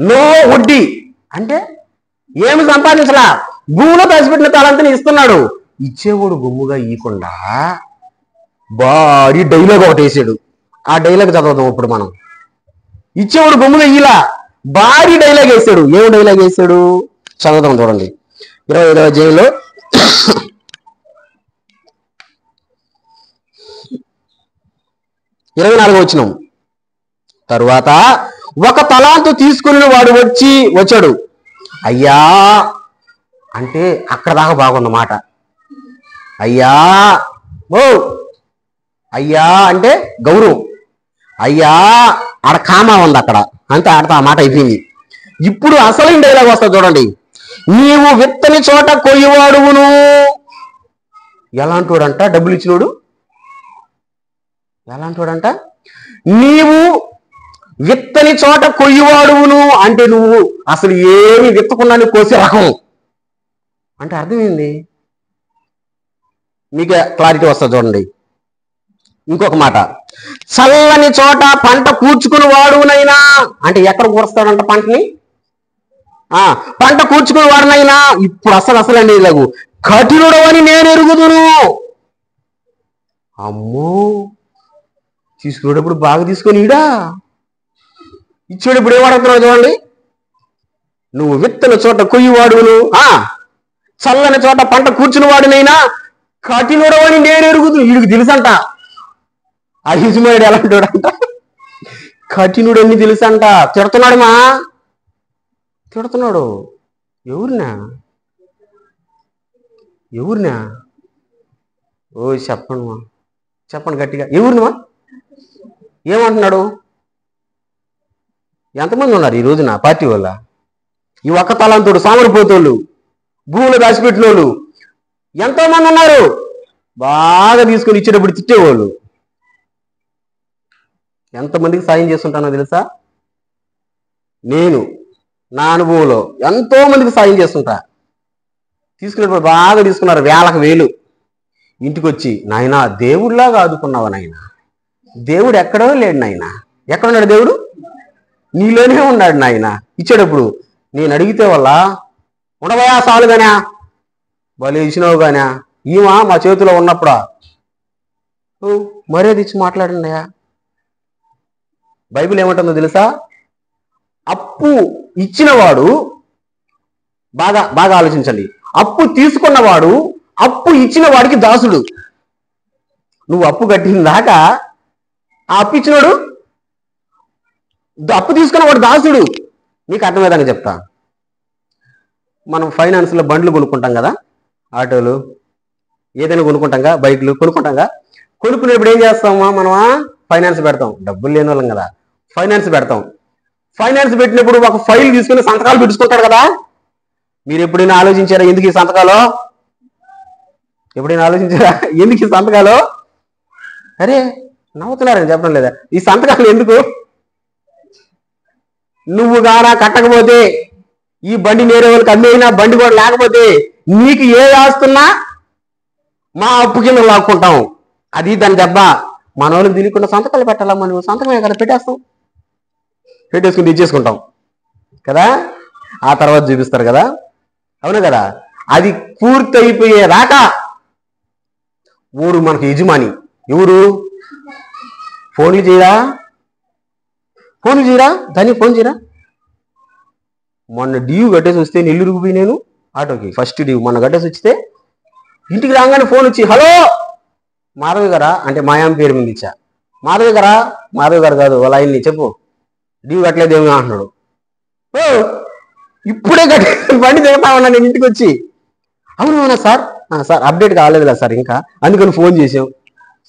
నో వడ్డీ అంటే ఏమి సంపాదించలా, భూమిలో దాచిపెట్టిన తలాంతిని ఇస్తున్నాడు. ఇచ్చేవాడు గుమ్ముగా ఇవ్వకుండా భారీ డైలాగ్ ఒకటి వేసాడు. ఆ డైలాగ్ చదువుదాం ఇప్పుడు మనం. ఇచ్చేవాడు గుమ్ముగా ఇలా భారీ డైలాగ్ వేసాడు. ఏం డైలాగ్ వేసాడు చదువుదాం చూడండి. 25వ అధ్యాయంలో 24వ వచనం. తరువాత ఒక తలాంతు తీసుకుని వాడు వచ్చాడు. అయ్యా అంటే అక్కడ దాకా బాగున్నమాట. అయ్యా, ఓ అయ్యా అంటే గౌరవం. అయ్యా ఆడ కామా ఉంది అక్కడ, అంతే, ఆడతా ఆ మాట అయిపోయింది. ఇప్పుడు అసలైన డైలాగ్ వస్తుంది చూడండి. నీవు విత్తని చోట కొయ్యవాడువును. ఎలాంటోడంట? డబ్బులు ఇచ్చినోడు. ఎలాంటోడంట? నీవు విత్తని చోట కొయ్యవాడువును అంటే నువ్వు అసలు ఏమి విత్తకుండా కోసే రకం అంటే అర్థం ఏంది? మీకు క్లారిటీ వస్తుంది చూడండి. ఇంకొక మాట, చల్లని చోట పంట కూర్చుకుని వాడునైనా అంటే ఎక్కడ కూరుస్తాడంట పంటని? పంట కూర్చుకుని వాడినైనా. ఇప్పుడు అసలండి ఇలాగు కఠినుడు అని నేను ఎరుగుదును. అమ్మో, తీసుకునేటప్పుడు బాగా తీసుకొని ఈడా ఇచ్చేటప్పుడు ఏమడుగుతున్నావు చూడండి. నువ్వు విత్తన చోట కొయ్యి వాడును, చల్లని చోట పంట కూర్చుని వాడినైనా కఠినుడు అని నేను ఎరుగుదును. వీడికి తెలుసంట ఆ యజమానుడు ఎలాంటోడంట, కఠినుడు అని తెలుసంట. తిడుతున్నాడు మా, తిడుతున్నాడు. ఎవరినా? ఓ చెప్పండి మా, చెప్పండి గట్టిగా. ఎవరినమా? ఏమంటున్నాడు? ఎంతమంది ఉన్నారు ఈ రోజున పార్టీ వల్ల? ఈ ఒక్క తలాంతోడు సామరిపోతోళ్ళు, భూములు దాచిపెట్టిన వాళ్ళు ఎంతో మంది ఉన్నారు. బాగా తీసుకొని ఇచ్చేటప్పుడు తిట్టేవాళ్ళు. ఎంతమందికి సాయం చేస్తుంటానో తెలుసా? నేను నా అనుభవంలో ఎంతో మందికి సాయం చేస్తుంటా. తీసుకునేటప్పుడు బాగా తీసుకున్నారు, వేలకు వేలు. ఇంటికి వచ్చి, నాయనా దేవుడిలాగా ఆదుకున్నావా నాయనా, దేవుడు ఎక్కడో లేడు నాయనా. ఎక్కడున్నాడు దేవుడు? నీలోనే ఉన్నాడు నాయన. ఇచ్చేటప్పుడు నేను అడిగితే వల్ల ఉండబోయా సాలుగానా, వాళ్ళు ఇచ్చినావు గానా, ఈమా మా చేతిలో ఉన్నప్పుడా మర్యాద ఇచ్చి మాట్లాడండి. బైబిల్ ఏమంటుందో తెలుసా? అప్పు ఇచ్చినవాడు, బాగా బాగా ఆలోచించండి, అప్పు తీసుకున్నవాడు అప్పు ఇచ్చిన వాడికి దాసుడు. నువ్వు అప్పు కట్టిన దాకా ఆ అప్పు ఇచ్చినవాడు, అప్పు తీసుకున్నవాడు దాసుడు. నీకు అర్థమయ్యేదాన్ని చెప్తా. మనం ఫైనాన్స్లో బండ్లు కొనుక్కుంటాం కదా, ఆటోలు ఏదైనా కొనుక్కుంటాంగా, బైక్లు కొనుక్కుంటాంగా. కొనుక్కునేప్పుడు ఏం చేస్తామా మనమా? ఫైనాన్స్ పెడతాం. డబ్బులు లేని వాళ్ళం కదా, ఫైనాన్స్ పెడతాం. ఫైనాన్స్ పెట్టినప్పుడు ఒక ఫైల్ తీసుకుని సంతకాలు పెట్టుకుంటాడు కదా. మీరు ఎప్పుడైనా ఆలోచించారా ఎందుకు ఈ సంతకాలు? ఎప్పుడైనా ఆలోచించారా ఎందుకు ఈ సంతకాలు? అరే నవ్వుతున్నారని చెప్పడం లేదా? ఈ సంతకాలు ఎందుకు? నువ్వు గానా కట్టకపోతే, ఈ బండి నేరే వాళ్ళకి అమ్మేయినా, బండి కూడా లేకపోతే నీకు ఏ ఆస్తున్నా మా అప్పు కింద లాక్కుంటాం. అది దాని దెబ్బ. మన వాళ్ళకి తెలియకుండా సంతకాలు పెట్టాలా? మనం సంతకమే కదా పెట్టేస్తాం, పెట్టేసుకుని ఇచ్చేసుకుంటాం కదా. ఆ తర్వాత చూపిస్తారు కదా, అవును కదా. అది పూర్తయిపోయేదాకా ఊరు మనకు యజమాని. ఎవరు? ఫోన్లు చేయరా? ఫోన్లు చేయరా? దాన్ని ఫోన్ చేయరా? మొన్న డ్యూ కట్టేసి వస్తే నెల్లూరుకు పోయి నేను ఆటోకి ఫస్ట్ డ్యూ మొన్న కట్టేసి వచ్చితే ఇంటికి రాగానే ఫోన్ వచ్చి, హలో మాధవి గారా అంటే మాయాం పేరు మీద ఇచ్చా. మాధవి గారా? మాధవి గారు కాదు, వాళ్ళ ఆయన్ని చెప్పు, డ్యూ కట్టలేదేమో అంటున్నాడు. ఓ ఇప్పుడే కట్టే బండి దిగుతా ఉన్నా నేను ఇంటికి వచ్చి. అవునా సార్? సార్ అప్డేట్ కాలేదులా సార్ ఇంకా, అందుకని ఫోన్ చేసాం.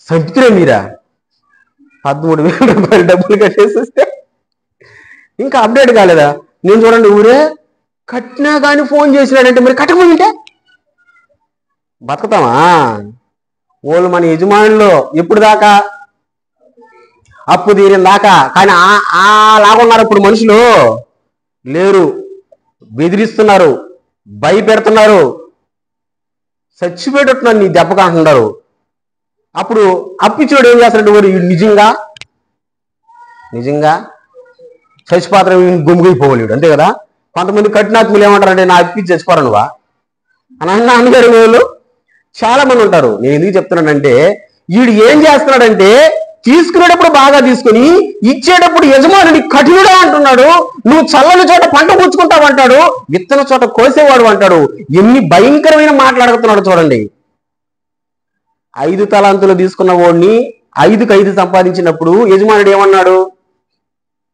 సంపితే మీరా 13,000 రూపాయలు డబ్బులు కట్టేసి వస్తే ఇంకా అప్డేట్ కాలేదా? నేను చూడండి ఊరే కట్టినా కానీ ఫోన్ చేసినాడంటే మరి కట్టకపోయింటే బతుకుతామా? వాళ్ళు మన యజమానులు ఎప్పుడు దాకా? అప్పు తీరిన దాకా. కానీ లాగున్నారు ఇప్పుడు మనుషులు లేరు, బెదిరిస్తున్నారు, భయపెడుతున్నారు, చచ్చిపోయేటట్టున్నారు, నీ దెబ్బగా అంటున్నారు. అప్పుడు అప్పిచ్చోడు ఏం చేస్తాడంటే వాడు నిజంగా చచ్చిపోతారు, గుమ్మిపోవాలి అంతే కదా. కొంతమంది కఠినాత్ములు ఏమంటారంటే నా అప్పిచ్చి చచ్చిపోరా నువ్వా అని అన్నగారు వాళ్ళు చాలా మంది ఉంటారు. నేను ఎందుకు చెప్తున్నానంటే వీడు ఏం చేస్తున్నాడంటే తీసుకునేటప్పుడు బాగా తీసుకుని ఇచ్చేటప్పుడు యజమానుడి కఠినుడా అంటున్నాడు. నువ్వు చల్లని చోట పంట పుచ్చుకుంటావు అంటాడు, విత్తన చోట కోసేవాడు అంటాడు. ఎన్ని భయంకరమైన మాట్లాడుతున్నాడు చూడండి. 5 తలాంతులు తీసుకున్న వాడిని 5కి 5 సంపాదించినప్పుడు యజమానుడు ఏమన్నాడు?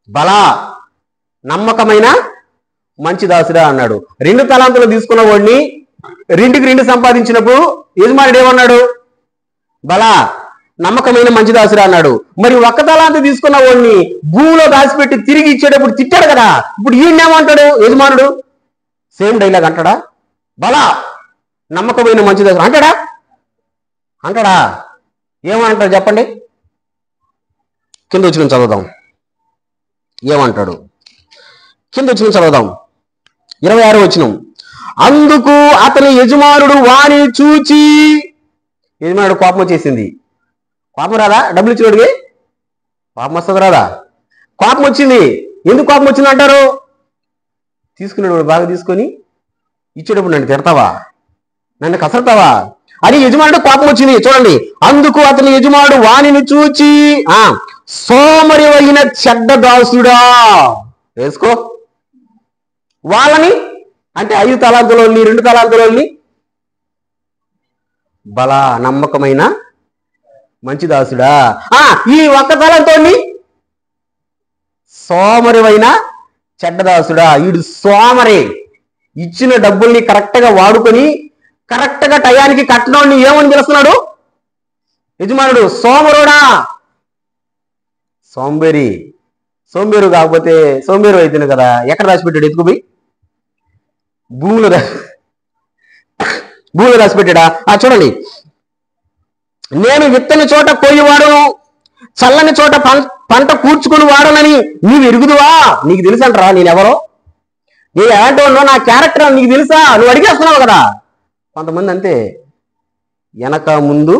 బలా నమ్మకమైన మంచి దాసుడా అన్నాడు. 2 తలాంతులు తీసుకున్న వాడిని 2కి 2 సంపాదించినప్పుడు యజమానుడు ఏమన్నాడు? బలా నమ్మకమైన మంచి దాసుడా అన్నాడు. మరి 1 తలాంతు తీసుకున్న వాడిని భూమిలో దాచిపెట్టి తిరిగి ఇచ్చేటప్పుడు తిట్టాడు కదా. ఇప్పుడు ఈయనేమంటాడు యజమానుడు? సేమ్ డైలాగ్ అంటాడా? బలా నమ్మకమైన మంచి దాసుడు అంటాడా? ఏమంటాడు చెప్పండి? కింద వచ్చిన చదువుదాం ఏమంటాడు. కింద వచ్చిన చదువుదాం 26వ వచనం. అందుకు అతని యజమానుడు వాని చూచి, యజమానుడు కోపం వచ్చేసింది. కోపం రాదా? డబ్బులు ఇచ్చినోడికి కోపం వస్తుంది రాదా? కోపం వచ్చింది. ఎందుకు కోపం వచ్చింది అంటారు? తీసుకునేవాడు బాగా తీసుకొని ఇచ్చేటప్పుడు నన్ను తిడతావా, నన్ను కసరతావా అని యజమానుడు కోపం వచ్చింది. చూడండి, అందుకు అతని యజమానుడు వానిని చూచి సోమరి అయిన చెడ్డ దాసుడా, వేసుకో వాళ్ళని అంటే 5 తలాంతులోని 2 తలాంతులోని బలా నమ్మకమైన మంచి దాసుడా, ఈ 1 తలంతోని సోమరివైన చెడ్డదాసుడా. వీడు సోమరి, ఇచ్చిన డబ్బుల్ని కరెక్ట్ గా వాడుకొని కరెక్ట్ గా టయానికి కట్టడాన్ని ఏమని పిలుస్తున్నాడు యజమానుడు? సోమరుడా. సోంబేరు కాకపోతే సోంబేరు అయితేనే కదా ఎక్కడ రాసిపెట్టాడు? ఎత్తుకుపోయి భూమిలో రాసిపెట్టాడా? చూడండి, నేను విత్తని చోట కోయివాడును, చల్లని చోట పంట కూర్చుకుని వాడనని నీవు ఎరుగుదువా? నీకు తెలుసంటరా నేనెవరో, నేను ఎలాంటి వాడినో, నా క్యారెక్టర్ నీకు తెలుసా? నువ్వు అడిగేస్తున్నావు కదా. కొంతమంది అంతే, వెనక ముందు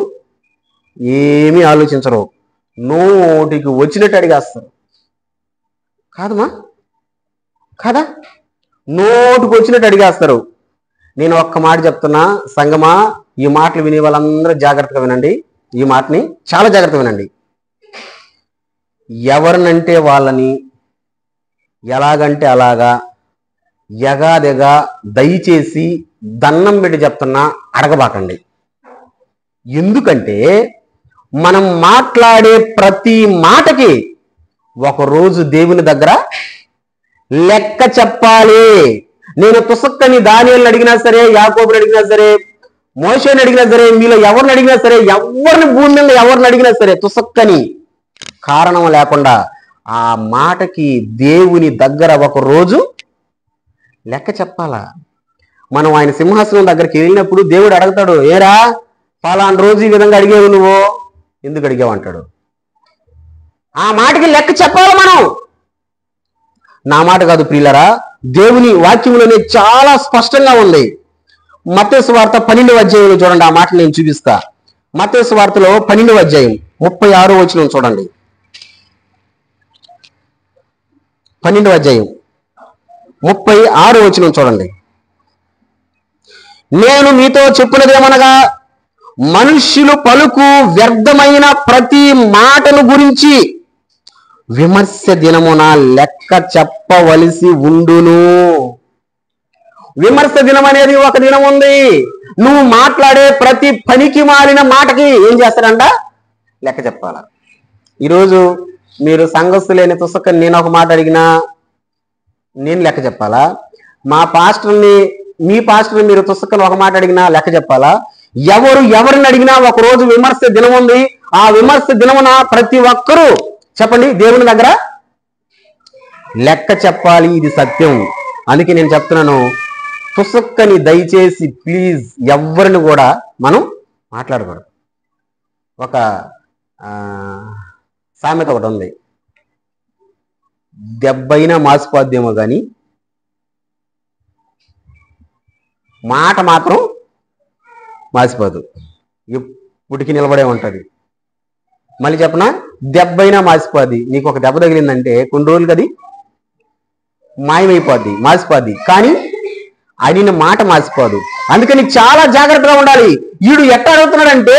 ఏమీ ఆలోచించరు, నోటికి వచ్చినట్టు అడిగేస్తారు. కాదా? నోటికి వచ్చినట్టు అడిగేస్తారు. నేను ఒక్క మాట చెప్తున్నా సంగమా, ఈ మాటలు వినే వాళ్ళందరూ జాగ్రత్తగా వినండి. ఈ మాటని చాలా జాగ్రత్తగా వినండి. ఎవరినంటే వాళ్ళని, ఎలాగంటే అలాగా, ఎగాదెగా దయచేసి దన్నం పెట్టి చెప్తున్నా అడగబాకండి. ఎందుకంటే మనం మాట్లాడే ప్రతి మాటకి ఒకరోజు దేవుని దగ్గర లెక్క చెప్పాలి. నేను తుసక్కని దానియేలుని అడిగినా సరే, యాకోబుని అడిగినా సరే, మోషేని అడిగినా సరే, మీలో ఎవరిని అడిగినా సరే, ఎవరిని భూమి మీద ఎవరిని అడిగినా సరే, తుసక్కని కారణం లేకుండా ఆ మాటకి దేవుని దగ్గర ఒక రోజు లెక్క చెప్పాలా. మనం ఆయన సింహాసనం దగ్గరికి వెళ్ళినప్పుడు దేవుడు అడుగుతాడు, ఏరా పలానా రోజు ఈ విధంగా అడిగేవు, నువ్వు ఎందుకు అడిగావు అంటాడు. ఆ మాటకి లెక్క చెప్పాలి మనం. నా మాట కాదు ప్రియులరా, దేవుని వాక్యంలోనే చాలా స్పష్టంగా ఉంది. మత్తయి సువార్త 12వ అధ్యాయంలో చూడండి, ఆ మాట నేను చూపిస్తా. మత్తయి సువార్తలో 12వ అధ్యాయం 36వ వచనం చూడండి. 12వ అధ్యాయం 36 చూడండి. నేను మీతో చెప్పినదేమనగా మనుష్యులు పలుకు వ్యర్థమైన ప్రతి మాటను గురించి విమర్శ దినమున లెక్క చెప్పవలసి ఉండును. విమర్శ దినం అనేది ఒక దినం ఉంది. నువ్వు మాట్లాడే ప్రతి పనికి మాలిన మాటకి ఏం చేస్తారంట? లెక్క చెప్పాల. ఈరోజు మీరు సంఘస్థులేని తుసకని నేను ఒక మాట అడిగినా నేను లెక్క చెప్పాలా? మీ పాస్టర్ని మీరు తుసకని ఒక మాట అడిగినా లెక్క చెప్పాలా? ఎవరిని అడిగినా ఒక రోజు విమర్శ దినం ఉంది. ఆ విమర్శ దినమున ప్రతి ఒక్కరూ చెప్పండి దేవుని దగ్గర లెక్క చెప్పాలి. ఇది సత్యం. అందుకే నేను చెప్తున్నాను, తుసక్కని దయచేసి ప్లీజ్ ఎవరిని కూడా మనం మాట్లాడకూడదు. ఒక సామెత ఒకటి ఉంది, దెబ్బైనా మాసిపోద్దేమో కానీ మాట మాత్రం మాసిపోదు, ఎప్పటికీ నిలబడే ఉంటుంది. మళ్ళీ చెప్పనా, దెబ్బైనా మాసిపోద్ది. నీకు ఒక దెబ్బ తగిలిందంటే కొన్ని రోజులకి అది మాయమైపోద్ది, మాసిపోద్ది, కానీ అడిగిన మాట మాసిపోదు. అందుకని చాలా జాగ్రత్తగా ఉండాలి. వీడు ఎట్లా అడుగుతున్నాడంటే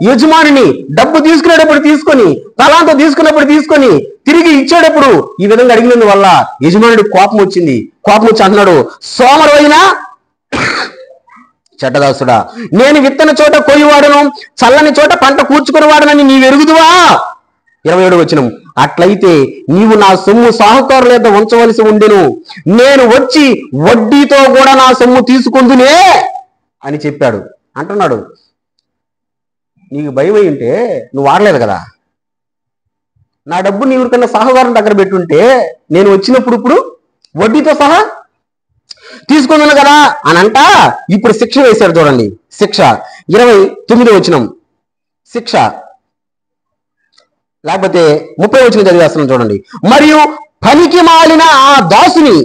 యజమానిని డబ్బు తీసుకునేటప్పుడు తీసుకొని, తలాంతో తీసుకున్నప్పుడు తీసుకొని, తిరిగి ఇచ్చేటప్పుడు ఈ విధంగా అడిగినందువల్ల యజమానుడి కోపం వచ్చింది. కోపం వచ్చి అంటున్నాడు, సోమరువైనా చెడ్డదాసుడా, నేను విత్తన చోట కొయ్యవాడను, చల్లని చోట పంట కూర్చుకుని వాడనని నీవు ఎరుగుదువా? 27 వచనం. అట్లయితే నీవు నా సొమ్ము సాహుకారుల యొద్ద ఉంచవలసి ఉండెను, నేను వచ్చి వడ్డీతో కూడా నా సొమ్ము తీసుకుందునే అని చెప్పాడు. అంటున్నాడు, నీకు భయం అయి ఉంటే నువ్వు వాడలేదు కదా, నా డబ్బు నీవుకన్నా సాహుకారుని దగ్గర పెట్టుంటే నేను వచ్చినప్పుడు ఇప్పుడు వడ్డీతో సహా తీసుకుందును కదా అని అంట. ఇప్పుడు శిక్ష వేశాడు చూడండి. శిక్ష 29 వచనం. శిక్ష లేకపోతే 30 వచనం చదివేస్తున్నాం చూడండి. మరియు పనికి మాలిన ఆ దాసుని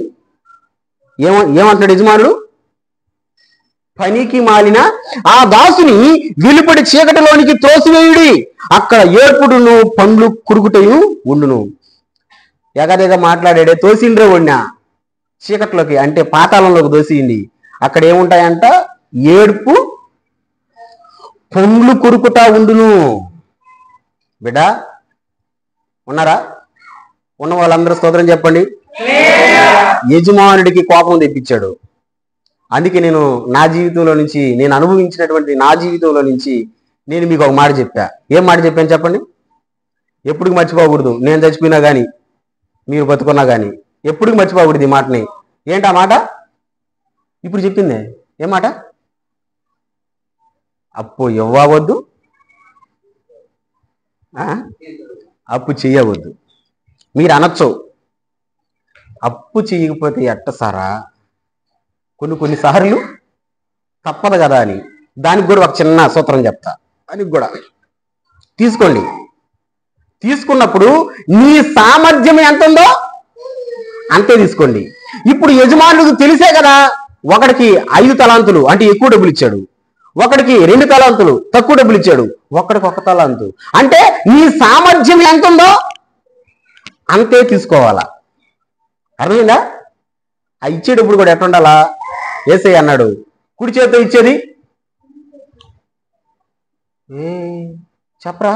ఏమంటున్నాడు యజమానుడు? పనికి మాలిన ఆ దాసుని వెలుపడి చీకటిలోనికి త్రోసివేయుడి, అక్కడ ఏర్పుడును పండ్లు కురుకుటయు ఉండును. ఎగదేగా మాట్లాడాడే, తోసిండ్రే ఒడినా చీకట్లోకి, అంటే పాతాళంలోకి దోసియండి. అక్కడ ఏముంటాయంట? ఏడుపు పండ్లు కొరుకుతా ఉండును. బిడ్డ ఉన్నారా? ఉన్న వాళ్ళందరూ స్తోత్రం చెప్పండి. యజమానుడికి కోపం తెప్పించాడు. అందుకే నేను నా జీవితంలో నుంచి, నేను అనుభవించినటువంటి నా జీవితంలో నుంచి నేను మీకు ఒక మాట చెప్పా. ఏం మాట చెప్పాను చెప్పండి? ఎప్పటికి మర్చిపోకూడదు. నేను చచ్చిపోయినా కానీ, మీరు బతుకున్నా కానీ ఎప్పటికి మర్చిపోకూడదు ఈ మాటని. ఏంటా మాట? ఇప్పుడు చెప్పిందే. ఏం మాట? అప్పు ఇవ్వవద్దు, అప్పు చెయ్యవద్దు. మీరు అనొచ్చు, అప్పు చేయకపోతే ఎట్ట సారా, కొన్నిసార్లు తప్పదు కదా అని. దానికి కూడా ఒక చిన్న సూత్రం చెప్తా. దానికి కూడా తీసుకోండి. తీసుకున్నప్పుడు నీ సామర్థ్యం ఎంత ఉందో అంతే తీసుకోండి. ఇప్పుడు యజమానులకు తెలిసే కదా, ఒకడికి 5 తలాంతులు అంటే ఎక్కువ డబ్బులు ఇచ్చాడు, ఒకడికి 2 తలాంతులు తక్కువ డబ్బులు ఇచ్చాడు, ఒకడికి 1 తలాంతు. అంటే నీ సామర్థ్యం ఎంత ఉందో అంతే తీసుకోవాలా. అర్థమైందా? ఆ ఇచ్చేటప్పుడు కూడా ఎట్లా ఉండాలా? యేసయ్య అన్నాడు, కుడి చేతితో ఇచ్చేది చెప్పరా,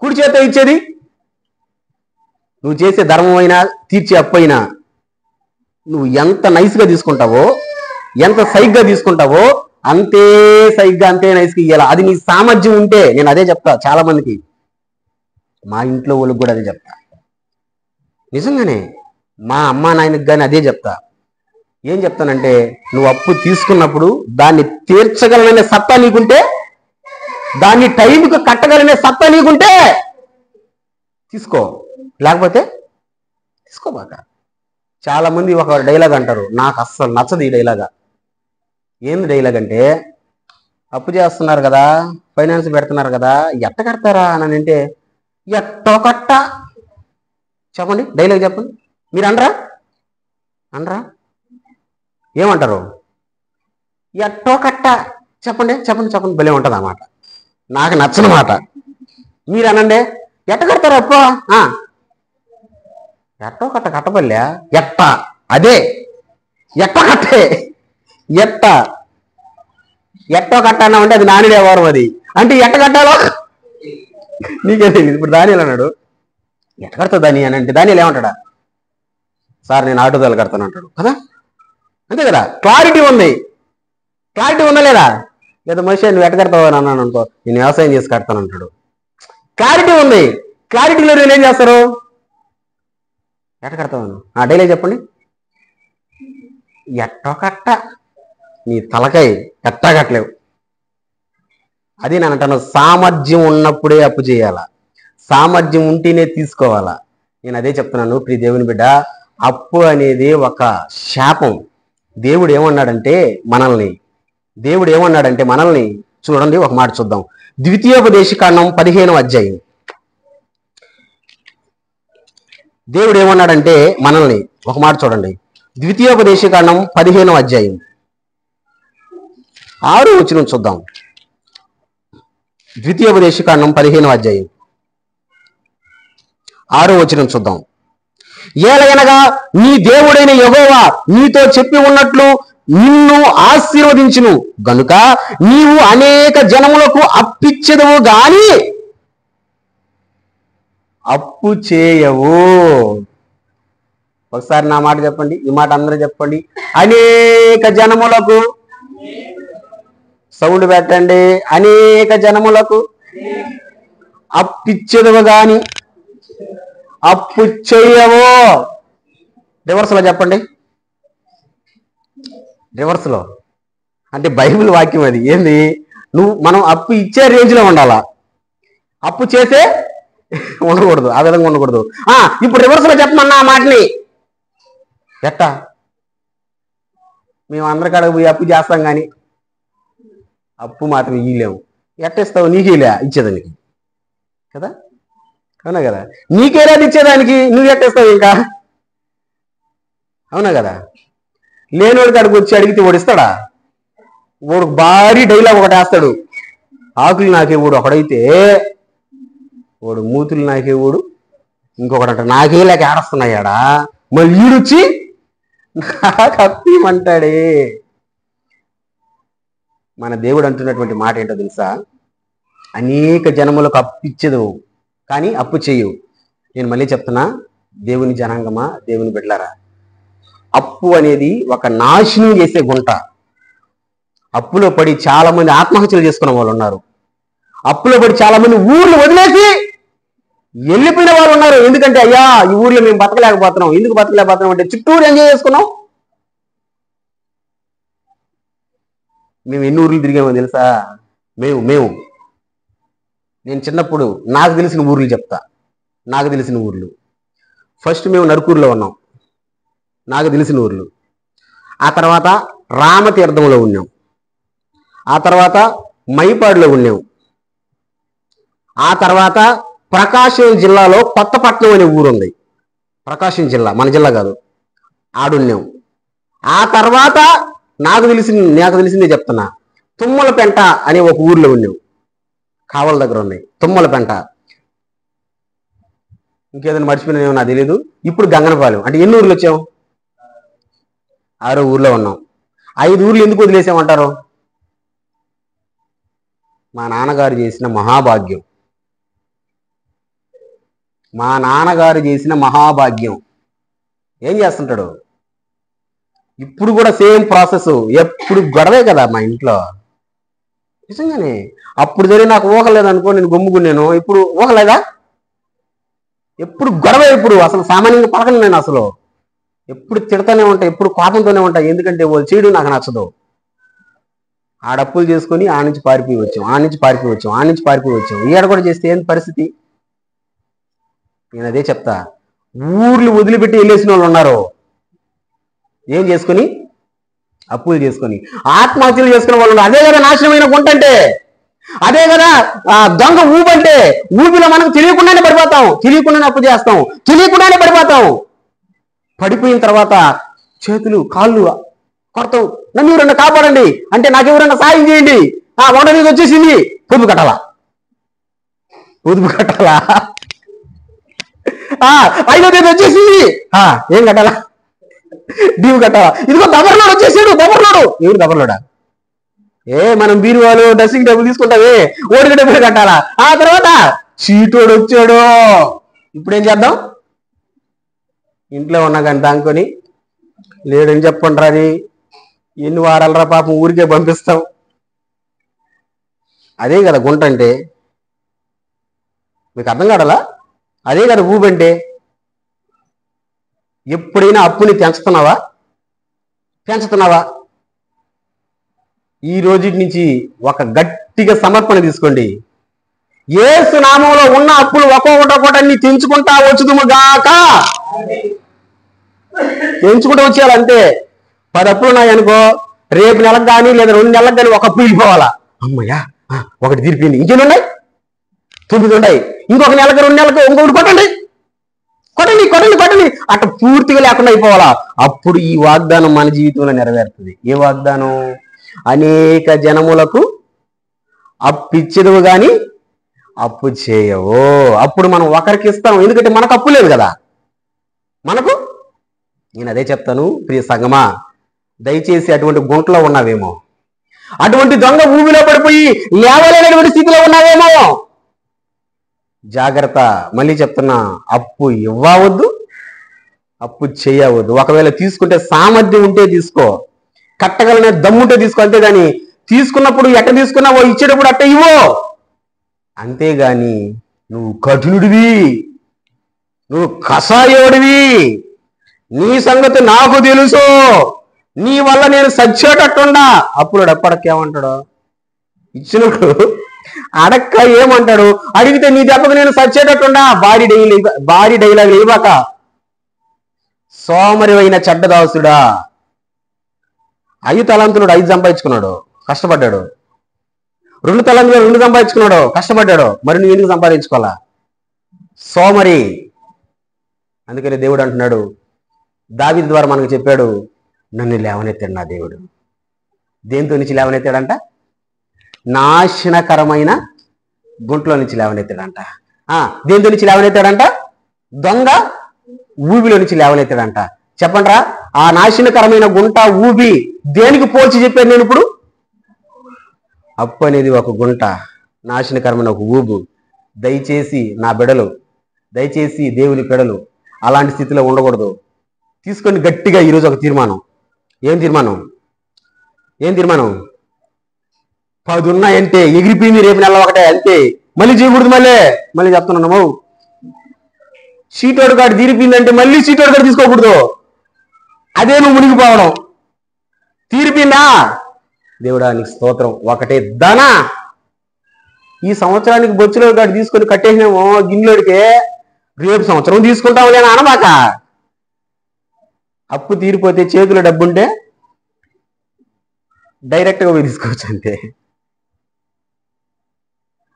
కుడి చేతితో ఇచ్చేది నువ్వు చేసే ధర్మం అయినా తీర్చే అప్పు అయినా నువ్వు ఎంత నైస్గా తీసుకుంటావో, ఎంత సైగ్గా తీసుకుంటావో అంతే సైగ్గా అంతే నైస్గా ఇవ్వాలి. అది నీ సామర్థ్యం ఉంటే. నేను అదే చెప్తా చాలా మందికి, మా ఇంట్లో వాళ్ళకి కూడా అదే చెప్తా. నిజంగానే మా అమ్మా నాయనకి కానీ అదే చెప్తా. ఏం చెప్తానంటే, నువ్వు అప్పు తీసుకున్నప్పుడు దాన్ని తీర్చగలనే సత్తా నీకుంటే, దాన్ని టైంకి కట్టగలనే సత్తా నీకుంటే తీసుకో, లేకపోతే తీసుకోబాక. చాలా మంది ఒక డైలాగ్ అంటారు, నాకు అస్సలు నచ్చదు ఈ డైలాగా. ఏంది డైలాగ్ అంటే, అప్పు చేస్తున్నారు కదా, ఫైనాన్స్ పెడుతున్నారు కదా, ఎట్ట కడతారా అని అంటే, ఎట్టో కట్ట. చెప్పండి, డైలాగ్ చెప్పండి. మీరు అనరా? ఏమంటారు? ఎట్టో కట్ట. చెప్పండి భలే ఉంటుంది అన్నమాట. నాకు నచ్చని మాట. మీరు అనండి, ఎట్ట కడతారు అప్పు? ఎట్టో కట్ట కట్టబల్లే ఎట్ట అదే ఎట్ట కట్టే. ఎట్ట ఎట్టో కట్టానా అంటే అది నాని వ్యవహారం. అది అంటే ఎట్ట కట్టాలో నీకే తెలియదు. ఇప్పుడు దానియల్ అన్నాడు, ఎట్ట కడతావు దాని అని అంటే దానియల్ ఏమంటాడా? సార్ నేను ఆటోదాలు కడతాను అంటాడు కదా. అంతే కదా, క్లారిటీ ఉంది. క్లారిటీ ఉందా లేదా? లేదా మనిషి నువ్వు ఎట్ట కడతావు అని అన్నాను అనుకో, నేను వ్యవసాయం చేసి కడతాను అంటాడు. క్లారిటీ ఉంది. క్లారిటీ లేదు, వీళ్ళు ఏం చేస్తారు? ఎట్ట కడతావు డైలీ చెప్పండి. ఎట్టో కట్ట, నీ తలకాయ ఎట్టా కట్టలేవు. అది నేను అంటాను, సామర్థ్యం ఉన్నప్పుడే అప్పు చేయాలా, సామర్థ్యం ఉంటేనే తీసుకోవాలా. నేను అదే చెప్తున్నాను ప్రియ దేవుని బిడ్డ, అప్పు అనేది ఒక శాపం. దేవుడు ఏమన్నాడంటే మనల్ని చూడండి, ఒక మాట చూద్దాం. ద్వితీయోపదేశకాండం 15వ అధ్యాయం. దేవుడు ఏమన్నాడంటే మనల్ని, ఒక మాట చూడండి. ద్వితీయోపదేశకాండం 15వ అధ్యాయం 6వ వచనం చూద్దాం. ద్వితీయోపదేశకాండం 15వ అధ్యాయం 6వ వచనం చూద్దాం. ఏలయనగా నీ దేవుడైన యెహోవా నీతో చెప్పి ఉన్నట్లు నిన్ను ఆశీర్వదించును గనుక నీవు అనేక జనములకు అప్పిచ్చెదవు గాని అప్పు చేయవు. ఒకసారి నా మాట చెప్పండి, ఈ మాట అందరూ చెప్పండి. అనేక జనములకు, సౌండ్ పెట్టండి, అనేక జనములకు అప్పిచ్చెదవు గాని అప్పు చేయవు. రివర్స్లో చెప్పండి. రివర్స్లో అంటే బైబిల్ వాక్యం అది. ఏంది? మనం అప్పు ఇచ్చే రేంజ్లో ఉండాలా, అప్పు చేసే ఉండకూడదు, ఆ విధంగా ఉండకూడదు. ఇప్పుడు రివర్స్లో చెప్పమన్నా ఆ మాటని. ఎట్టా? మేము అందరికాడకు పోయి అప్పు చేస్తాం కానీ అప్పు మాత్రం ఇయ్యలేము. ఎట్టిస్తావు? నీకేలే ఇచ్చేదానికి కదా, అవునా కదా? నీకేలాది ఇచ్చేదానికి నువ్వు ఎట్టేస్తావు ఇంకా, అవునా కదా? లేనివాడి కాడికి వచ్చి అడిగితే ఓడిస్తాడా? వాడు భారీ డైలాగ్ ఒకటి వేస్తాడు, ఆకులు నాకేవాడు ఒకడైతే వాడు మూతులు నాకేవాడు ఇంకొకడంట నాకే లేక ఏడస్తున్నాయాడా, మళ్ళీ ఈడుచ్చి నాకు అప్పిమంటాడే. మన దేవుడు అంటున్నటువంటి మాట ఏంటో తెలుసా? అనేక జనములకు అప్పిచ్చదు కానీ అప్పు చేయు. నేను మళ్ళీ చెప్తున్నా, దేవుని జనాంగమా, దేవుని బిడ్డలారా, అప్పు అనేది ఒక నాశనం చేసే గుంట. అప్పులో పడి చాలా మంది ఆత్మహత్యలు చేసుకున్న వాళ్ళు ఉన్నారు. అప్పులో పడి చాలా మంది ఊర్లు వదిలేసి వెళ్ళిపోయిన వాళ్ళు ఉన్నారు. ఎందుకంటే అయ్యా ఈ ఊర్లో మేము బతకలేకపోతున్నాం. ఎందుకు బతకలేకపోతున్నాం అంటే చుట్టూరు ఎంజాయ్ చేసుకున్నాం. మేము ఎన్ని ఊర్లు తిరిగామో తెలుసా? మేము నేను చిన్నప్పుడు నాకు తెలిసిన ఊర్లు చెప్తా. నాకు తెలిసిన ఊర్లు, ఫస్ట్ మేము నరుకూరులో ఉన్నాం, నాకు తెలిసిన ఊర్లు. ఆ తర్వాత రామతీర్థంలో ఉన్నాం, ఆ తర్వాత మైపాడులో ఉన్నాం, ఆ తర్వాత ప్రకాశం జిల్లాలో కొత్తపట్నం అనే ఊరు ఉంది. ప్రకాశం జిల్లా, మన జిల్లా కాదు, ఆడున్నాం. ఆ తర్వాత నాకు తెలిసిందే చెప్తున్నా, తుమ్మలపెంట అనే ఒక ఊర్లో ఉన్నాం, కావల దగ్గర ఉన్నాయి తుమ్మలపెంట. ఇంకేదైనా మర్చిపోయినా నాకు తెలియదు. ఇప్పుడు గంగనపాలెం. అంటే ఎన్ని ఊర్లు వచ్చాం? 6వ ఊర్లో ఉన్నాం. 5 ఊర్లు ఎందుకు వదిలేసామంటారు? మా నాన్నగారు చేసిన మహాభాగ్యం. మా నాన్నగారు చేసిన మహాభాగ్యం. ఏం చేస్తుంటాడు? ఇప్పుడు కూడా సేమ్ ప్రాసెస్, ఎప్పుడు గొడవే కదా మా ఇంట్లో. నిజంగానే అప్పుడు జరిగి నాకు ఊహలేదనుకో, నేను గమ్ముకున్నాను. ఇప్పుడు ఊహలేదా? ఎప్పుడు గొడవ, ఇప్పుడు అసలు సామాన్యంగా పలకను నేను. అసలు ఎప్పుడు తిడతానే ఉంటా, ఎప్పుడు కోపంతోనే ఉంటా. ఎందుకంటే వాళ్ళు చేయడం నాకు నచ్చదు. ఆడప్పులు చేసుకొని ఆ నుంచి పారిపోయి వచ్చాం. ఈడ కూడా చేస్తే ఏంటి పరిస్థితి? నేను అదే చెప్తా, ఊర్లు వదిలిపెట్టి వెళ్ళేసిన వాళ్ళు ఉన్నారు. ఏం చేసుకొని? అప్పులు చేసుకొని ఆత్మహత్యలు చేసుకునే వాళ్ళు ఉన్నారు. అదే కదా నాశనమైన గుంట అంటే, అదే కదా దొంగ ఊబంటే. ఊబిలో మనకు తెలియకుండానే పడిపోతాం, తెలియకుండానే అప్పు చేస్తాం, తెలియకుండానే పడిపోతాం. పడిపోయిన తర్వాత చేతులు కాళ్ళు కొడతావు, నన్ను ఎవరన్నా కాపాడండి అంటే, నాకు ఎవరన్నా సాయం చేయండి, వంట మీద వచ్చేసింది, పొదుపు కట్టాలా 5వ తేదీ వచ్చేసింది, ఏం కట్టాలా? డ్యూ కట్టాలా? ఇదిగో దబర్లోడు వచ్చేసాడు, దబర్లోడు. ఎవరు దబర్లోడా? మనం బీరువాలు డ్రెస్సింగ్ టేబుల్ తీసుకుంటావే, ఓడిక డబ్బులు కట్టాలా? ఆ తర్వాత చీటోడు వచ్చాడు. ఇప్పుడేం చేద్దాం? ఇంట్లో ఉన్నా కానీ దానుకొని లేడని చెప్పండి రాని, ఎన్ని వారాలరా పాపం ఊరికే పంపిస్తాం. అదే కదా గుంట అంటే. మీకు అర్థం కాడలా? అదే కదా ఊబంటే. ఎప్పుడైనా అప్పుని పెంచుతున్నావా? ఈ రోజు నుంచి ఒక గట్టిగా సమర్పణ తీసుకోండి. యేసు నామంలో ఉన్న అప్పులు ఒక్కొక్కటి తెంచుకుంటా వచ్చుదుము గాక. తెంచుకుంటూ వచ్చేయాలి అంతే. 10 అప్పులు ఉన్నాయనుకో, రేపు నెలకు కానీ లేదా 2 నెలలకు కానీ ఒక అప్పు వెళ్ళిపోవాలా. అమ్మయ్యా, ఒకటి తీరిపోయింది, ఇంకేమి ఉన్నాయి? 9 ఉన్నాయి. ఇంకొక నెలకు 2 నెలలకు ఇంకొకటి కొట్టండి. అట్లా పూర్తిగా లేకుండా అయిపోవాలా. అప్పుడు ఈ వాగ్దానం మన జీవితంలో నెరవేరుతుంది. ఏ వాగ్దానం? అనేక జనములకు అప్పిచ్చేదవు గాని అప్పు చేయవు. అప్పుడు మనం ఒకరికి ఇస్తాం, ఎందుకంటే మనకు అప్పు లేదు కదా. నేను అదే చెప్తాను ప్రియ సంగమా, దయచేసి అటువంటి గుంటలో ఉన్నావేమో, అటువంటి దొంగ ఊబిలో పడిపోయి లేవలేనటువంటి స్థితిలో ఉన్నావేమో, జాగ్రత్త. మళ్ళీ చెప్తున్నా, అప్పు ఇవ్వవద్దు, అప్పు చేయవద్దు. ఒకవేళ తీసుకుంటే సామర్థ్యం ఉంటే తీసుకో, కట్టగలనే దమ్ముంటే తీసుకో. అంతేగాని తీసుకున్నప్పుడు ఎట్ట తీసుకున్నావో ఇచ్చేటప్పుడు అట్ట ఇవ్వో. అంతేగాని నువ్వు కఠినుడివి, నువ్వు కషాయోడివి, నీ సంగతి నాకు తెలుసు, నీ వల్ల నేను సచ్చేటట్టుండా. అప్పుడు అప్పడకేమంటాడు? ఇచ్చినప్పుడు అడక్క ఏమంటాడు? అడిగితే నీ దెబ్బకు నేను సచ్చేటట్టుండా. భారీ డైలాగ్ లేవాక, సోమరివైన చెడ్డదాసుడా. 5 తలాంతులు 5 సంపాదించుకున్నాడు, కష్టపడ్డాడు. 2 తలాంతులు 2 సంపాదించుకున్నాడు, కష్టపడ్డాడు. మరి నువ్వు ఎందుకు సంపాదించుకోవాలా? సోమరి. అందుకని దేవుడు అంటున్నాడు, దావీదు ద్వారా మనకు చెప్పాడు, నన్ను లేవనెత్తాడు నా దేవుడు. దేంతో నుంచి లేవనెత్తాడంట? నాశనకరమైన గుంట్లో నుంచి లేవనెత్తాడంట. దేంతో నుంచి లేవనెత్తాడంట? దొంగ ఊబిలో నుంచి లేవనెత్తాడంట. చెప్పండిరా, ఆ నాశనకరమైన గుంట, ఊబి దేనికి పోల్చి చెప్పాను నేను ఇప్పుడు? అప్పు అనేది ఒక గుంట, నాశనకరమైన ఒక ఊబు. దయచేసి నా బిడలు, దయచేసి దేవుని బిడలు అలాంటి స్థితిలో ఉండకూడదు. తీసుకొని గట్టిగా ఈరోజు ఒక తీర్మానం. ఏం తీర్మానం? 10 ఉన్నాయంటే ఎగిరిపోయింది, రేపు నెల ఒకటే అంతే. మళ్ళీ చేయకూడదు. మళ్ళీ చెప్తున్నాము, చీటోడు కాడు తీరిపోయిందంటే మళ్ళీ చీటోడు కాడు తీసుకోకూడదు. అదే నువ్వు మునిగిపోవడం. తీరిపోయిందా? దేవుడా నీకు స్తోత్రం. ఒకటే దన. ఈ సంవత్సరానికి బొచ్చులో కాడు తీసుకొని కట్టేసినామో గిన్నెలోడికే, రేపు సంవత్సరం తీసుకుంటాము లేనా అనమాక. అప్పు తీరిపోతే చేతిలో డబ్బుంటే డైరెక్ట్గా పోయి తీసుకోవచ్చు అంతే.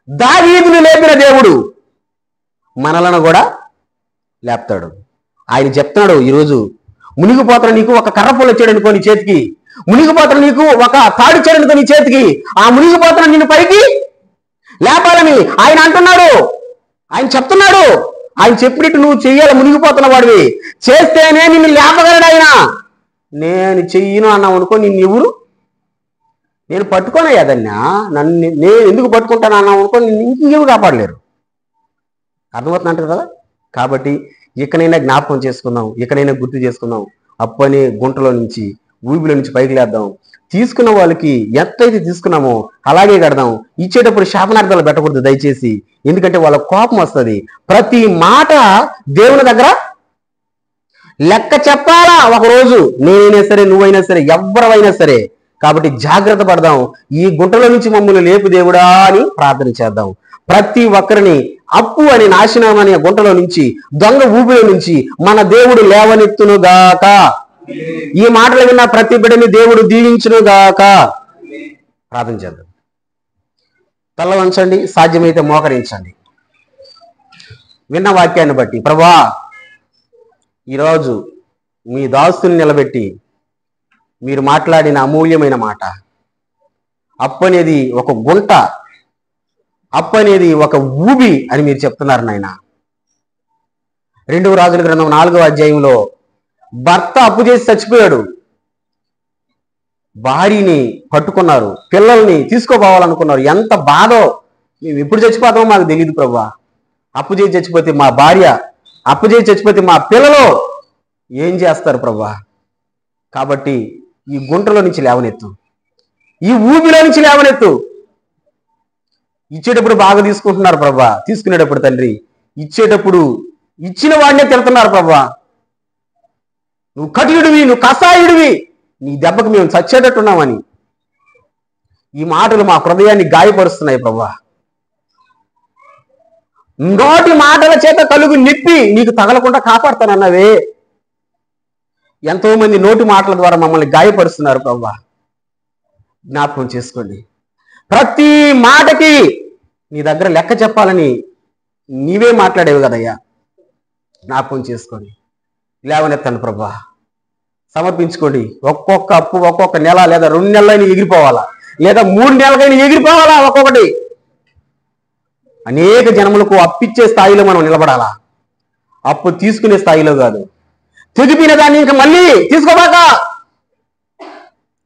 దావీదును లేపిన దేవుడు మనలను కూడా లేపుతాడు. ఆయన చెప్తున్నాడు ఈరోజు, మునిగిపోతాడు నీకు ఒక కర్రపొలు వచ్చాడు అనుకో నీ చేతికి, మునిగిపోతాడు నీకు ఒక తాడు ఇచ్చాడు అనుకో నీ చేతికి, ఆ మునిగిపోతాడు నిన్ను పైకి లేపాలని ఆయన అంటున్నాడు. ఆయన చెప్తున్నాడు. ఆయన చెప్పినట్టు నువ్వు చెయ్యాలి. మునిగిపోతున్న వాడివి చేస్తేనే నిన్ను లేపగలడు ఆయన. నేను చెయ్యను అన్నావు అనుకో, నిన్ను ఎవరు? నేను పట్టుకోనయ్యా దాన్ని, నేను ఎందుకు పట్టుకుంటాను అన్నావు అనుకో, నిన్ను ఇంకేమి కాపాడలేరు. అర్థమవుతుంది అంటారు కదా. కాబట్టి ఇకనైనా జ్ఞాపకం చేసుకుందాం, ఇకనైనా గుర్తు చేసుకుందాం. అప్పు అనే గుంటలో నుంచి, ఊబిలో నుంచి పైకి లేద్దాం. తీసుకున్న వాళ్ళకి ఎంతైతే తీసుకున్నామో అలాగే కడదాం. ఇచ్చేటప్పుడు శాపనార్థాలు పెట్టకూడదు దయచేసి, ఎందుకంటే వాళ్ళ కోపం వస్తుంది. ప్రతి మాట దేవుని దగ్గర లెక్క చెప్పాలా ఒకరోజు. నేనైనా సరే, నువ్వైనా సరే, ఎవరైనా సరే. కాబట్టి జాగ్రత్త పడదాం. ఈ గుంటలో నుంచి మమ్మల్ని లేపు దేవుడా అని ప్రార్థన చేద్దాం. ప్రతి ఒక్కరిని అప్పు అనే నాశనం అనే గుంటలో నుంచి, దొంగ ఊబిలో నుంచి మన దేవుడు లేవనెత్తునుగాక. ఈ మాటలు విన్న ప్రతి బిడ్డని దేవుడు దీవించునుగాక. ప్రార్థన చేద్దాం. తల వంచండి, సాధ్యమైతే మోకరించండి. విన్న వాక్యాన్ని బట్టి, ప్రభువా ఈరోజు మీ దాస్తుని నిలబెట్టి మీరు మాట్లాడిన అమూల్యమైన మాట, అప్పు అనేది ఒక గుంట, అప్పు అనేది ఒక ఊబి అని మీరు చెప్తున్నారు నాయన. 2 రాజుల గ్రంథం 4వ అధ్యాయంలో భర్త అప్పు చేసి చచ్చిపోయాడు, భార్యని పట్టుకున్నారు, పిల్లల్ని తీసుకోపోవాలనుకున్నారు. ఎంత బాధో! మేము ఎప్పుడు చచ్చిపోతామో మాకు తెలియదు ప్రభా. అప్పు చేసి చచ్చిపోతే మా భార్య, అప్పు చేసి చచ్చిపోతే మా పిల్లలు ఏం చేస్తారు ప్రభా? కాబట్టి ఈ గుంటలో నుంచి లేవనెత్తు, ఈ ఊబిలో నుంచి లేవనెత్తు. ఇచ్చేటప్పుడు బాగా తీసుకుంటున్నారు ప్రభా, తీసుకునేటప్పుడు తండ్రి ఇచ్చేటప్పుడు ఇచ్చిన వాడినే తిడుతున్నారు ప్రభా. నువ్వు కటియుడివి, నువ్వు కసాయుడివి, నీ దెబ్బకు మేము చచ్చేటట్టున్నామని ఈ మాటలు మా హృదయాన్ని గాయపరుస్తున్నాయి ప్రభా. నోటి మాటల చేత కలుగు నిప్పి నీకు తగలకుండా కాపాడుతానన్నవే. ఎంతో మంది నోటి మాటల ద్వారా మమ్మల్ని గాయపరుస్తున్నారు ప్రభా. జ్ఞాపకం చేసుకోండి. ప్రతి మాటకి నీ దగ్గర లెక్క చెప్పాలని నీవే మాట్లాడేవి కదయ్యా. జ్ఞాపకం చేసుకోండి. లేవనెత్తండి ప్రభా, సమర్పించుకోండి. ఒక్కొక్క అప్పు ఒక్కొక్క నెల లేదా 2 నెలలైనా ఎగిరిపోవాలా, లేదా 3 నెలలకైనా ఎగిరిపోవాలా. ఒక్కొక్కటి అనేక జనములకు అప్పిచ్చే స్థాయిలో మనం నిలబడాలా, అప్పు తీసుకునే స్థాయిలో కాదు. తెగిపోయిన దాన్ని ఇంకా మళ్ళీ తీసుకోబాక.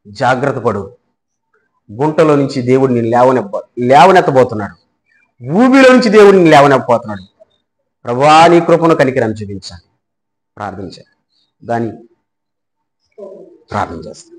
జాగ్రత్త పడు. గుంటలో నుంచి దేవుడిని లేవనెత్తబోతున్నాడు. ఊబిలో నుంచి దేవుడిని లేవనెత్తబోతున్నాడు. ప్రభువా, నీ కృపను కనికరాన్ని చూపించాలి. ప్రార్థించాలి. దాన్ని ప్రార్థన చేస్తాను.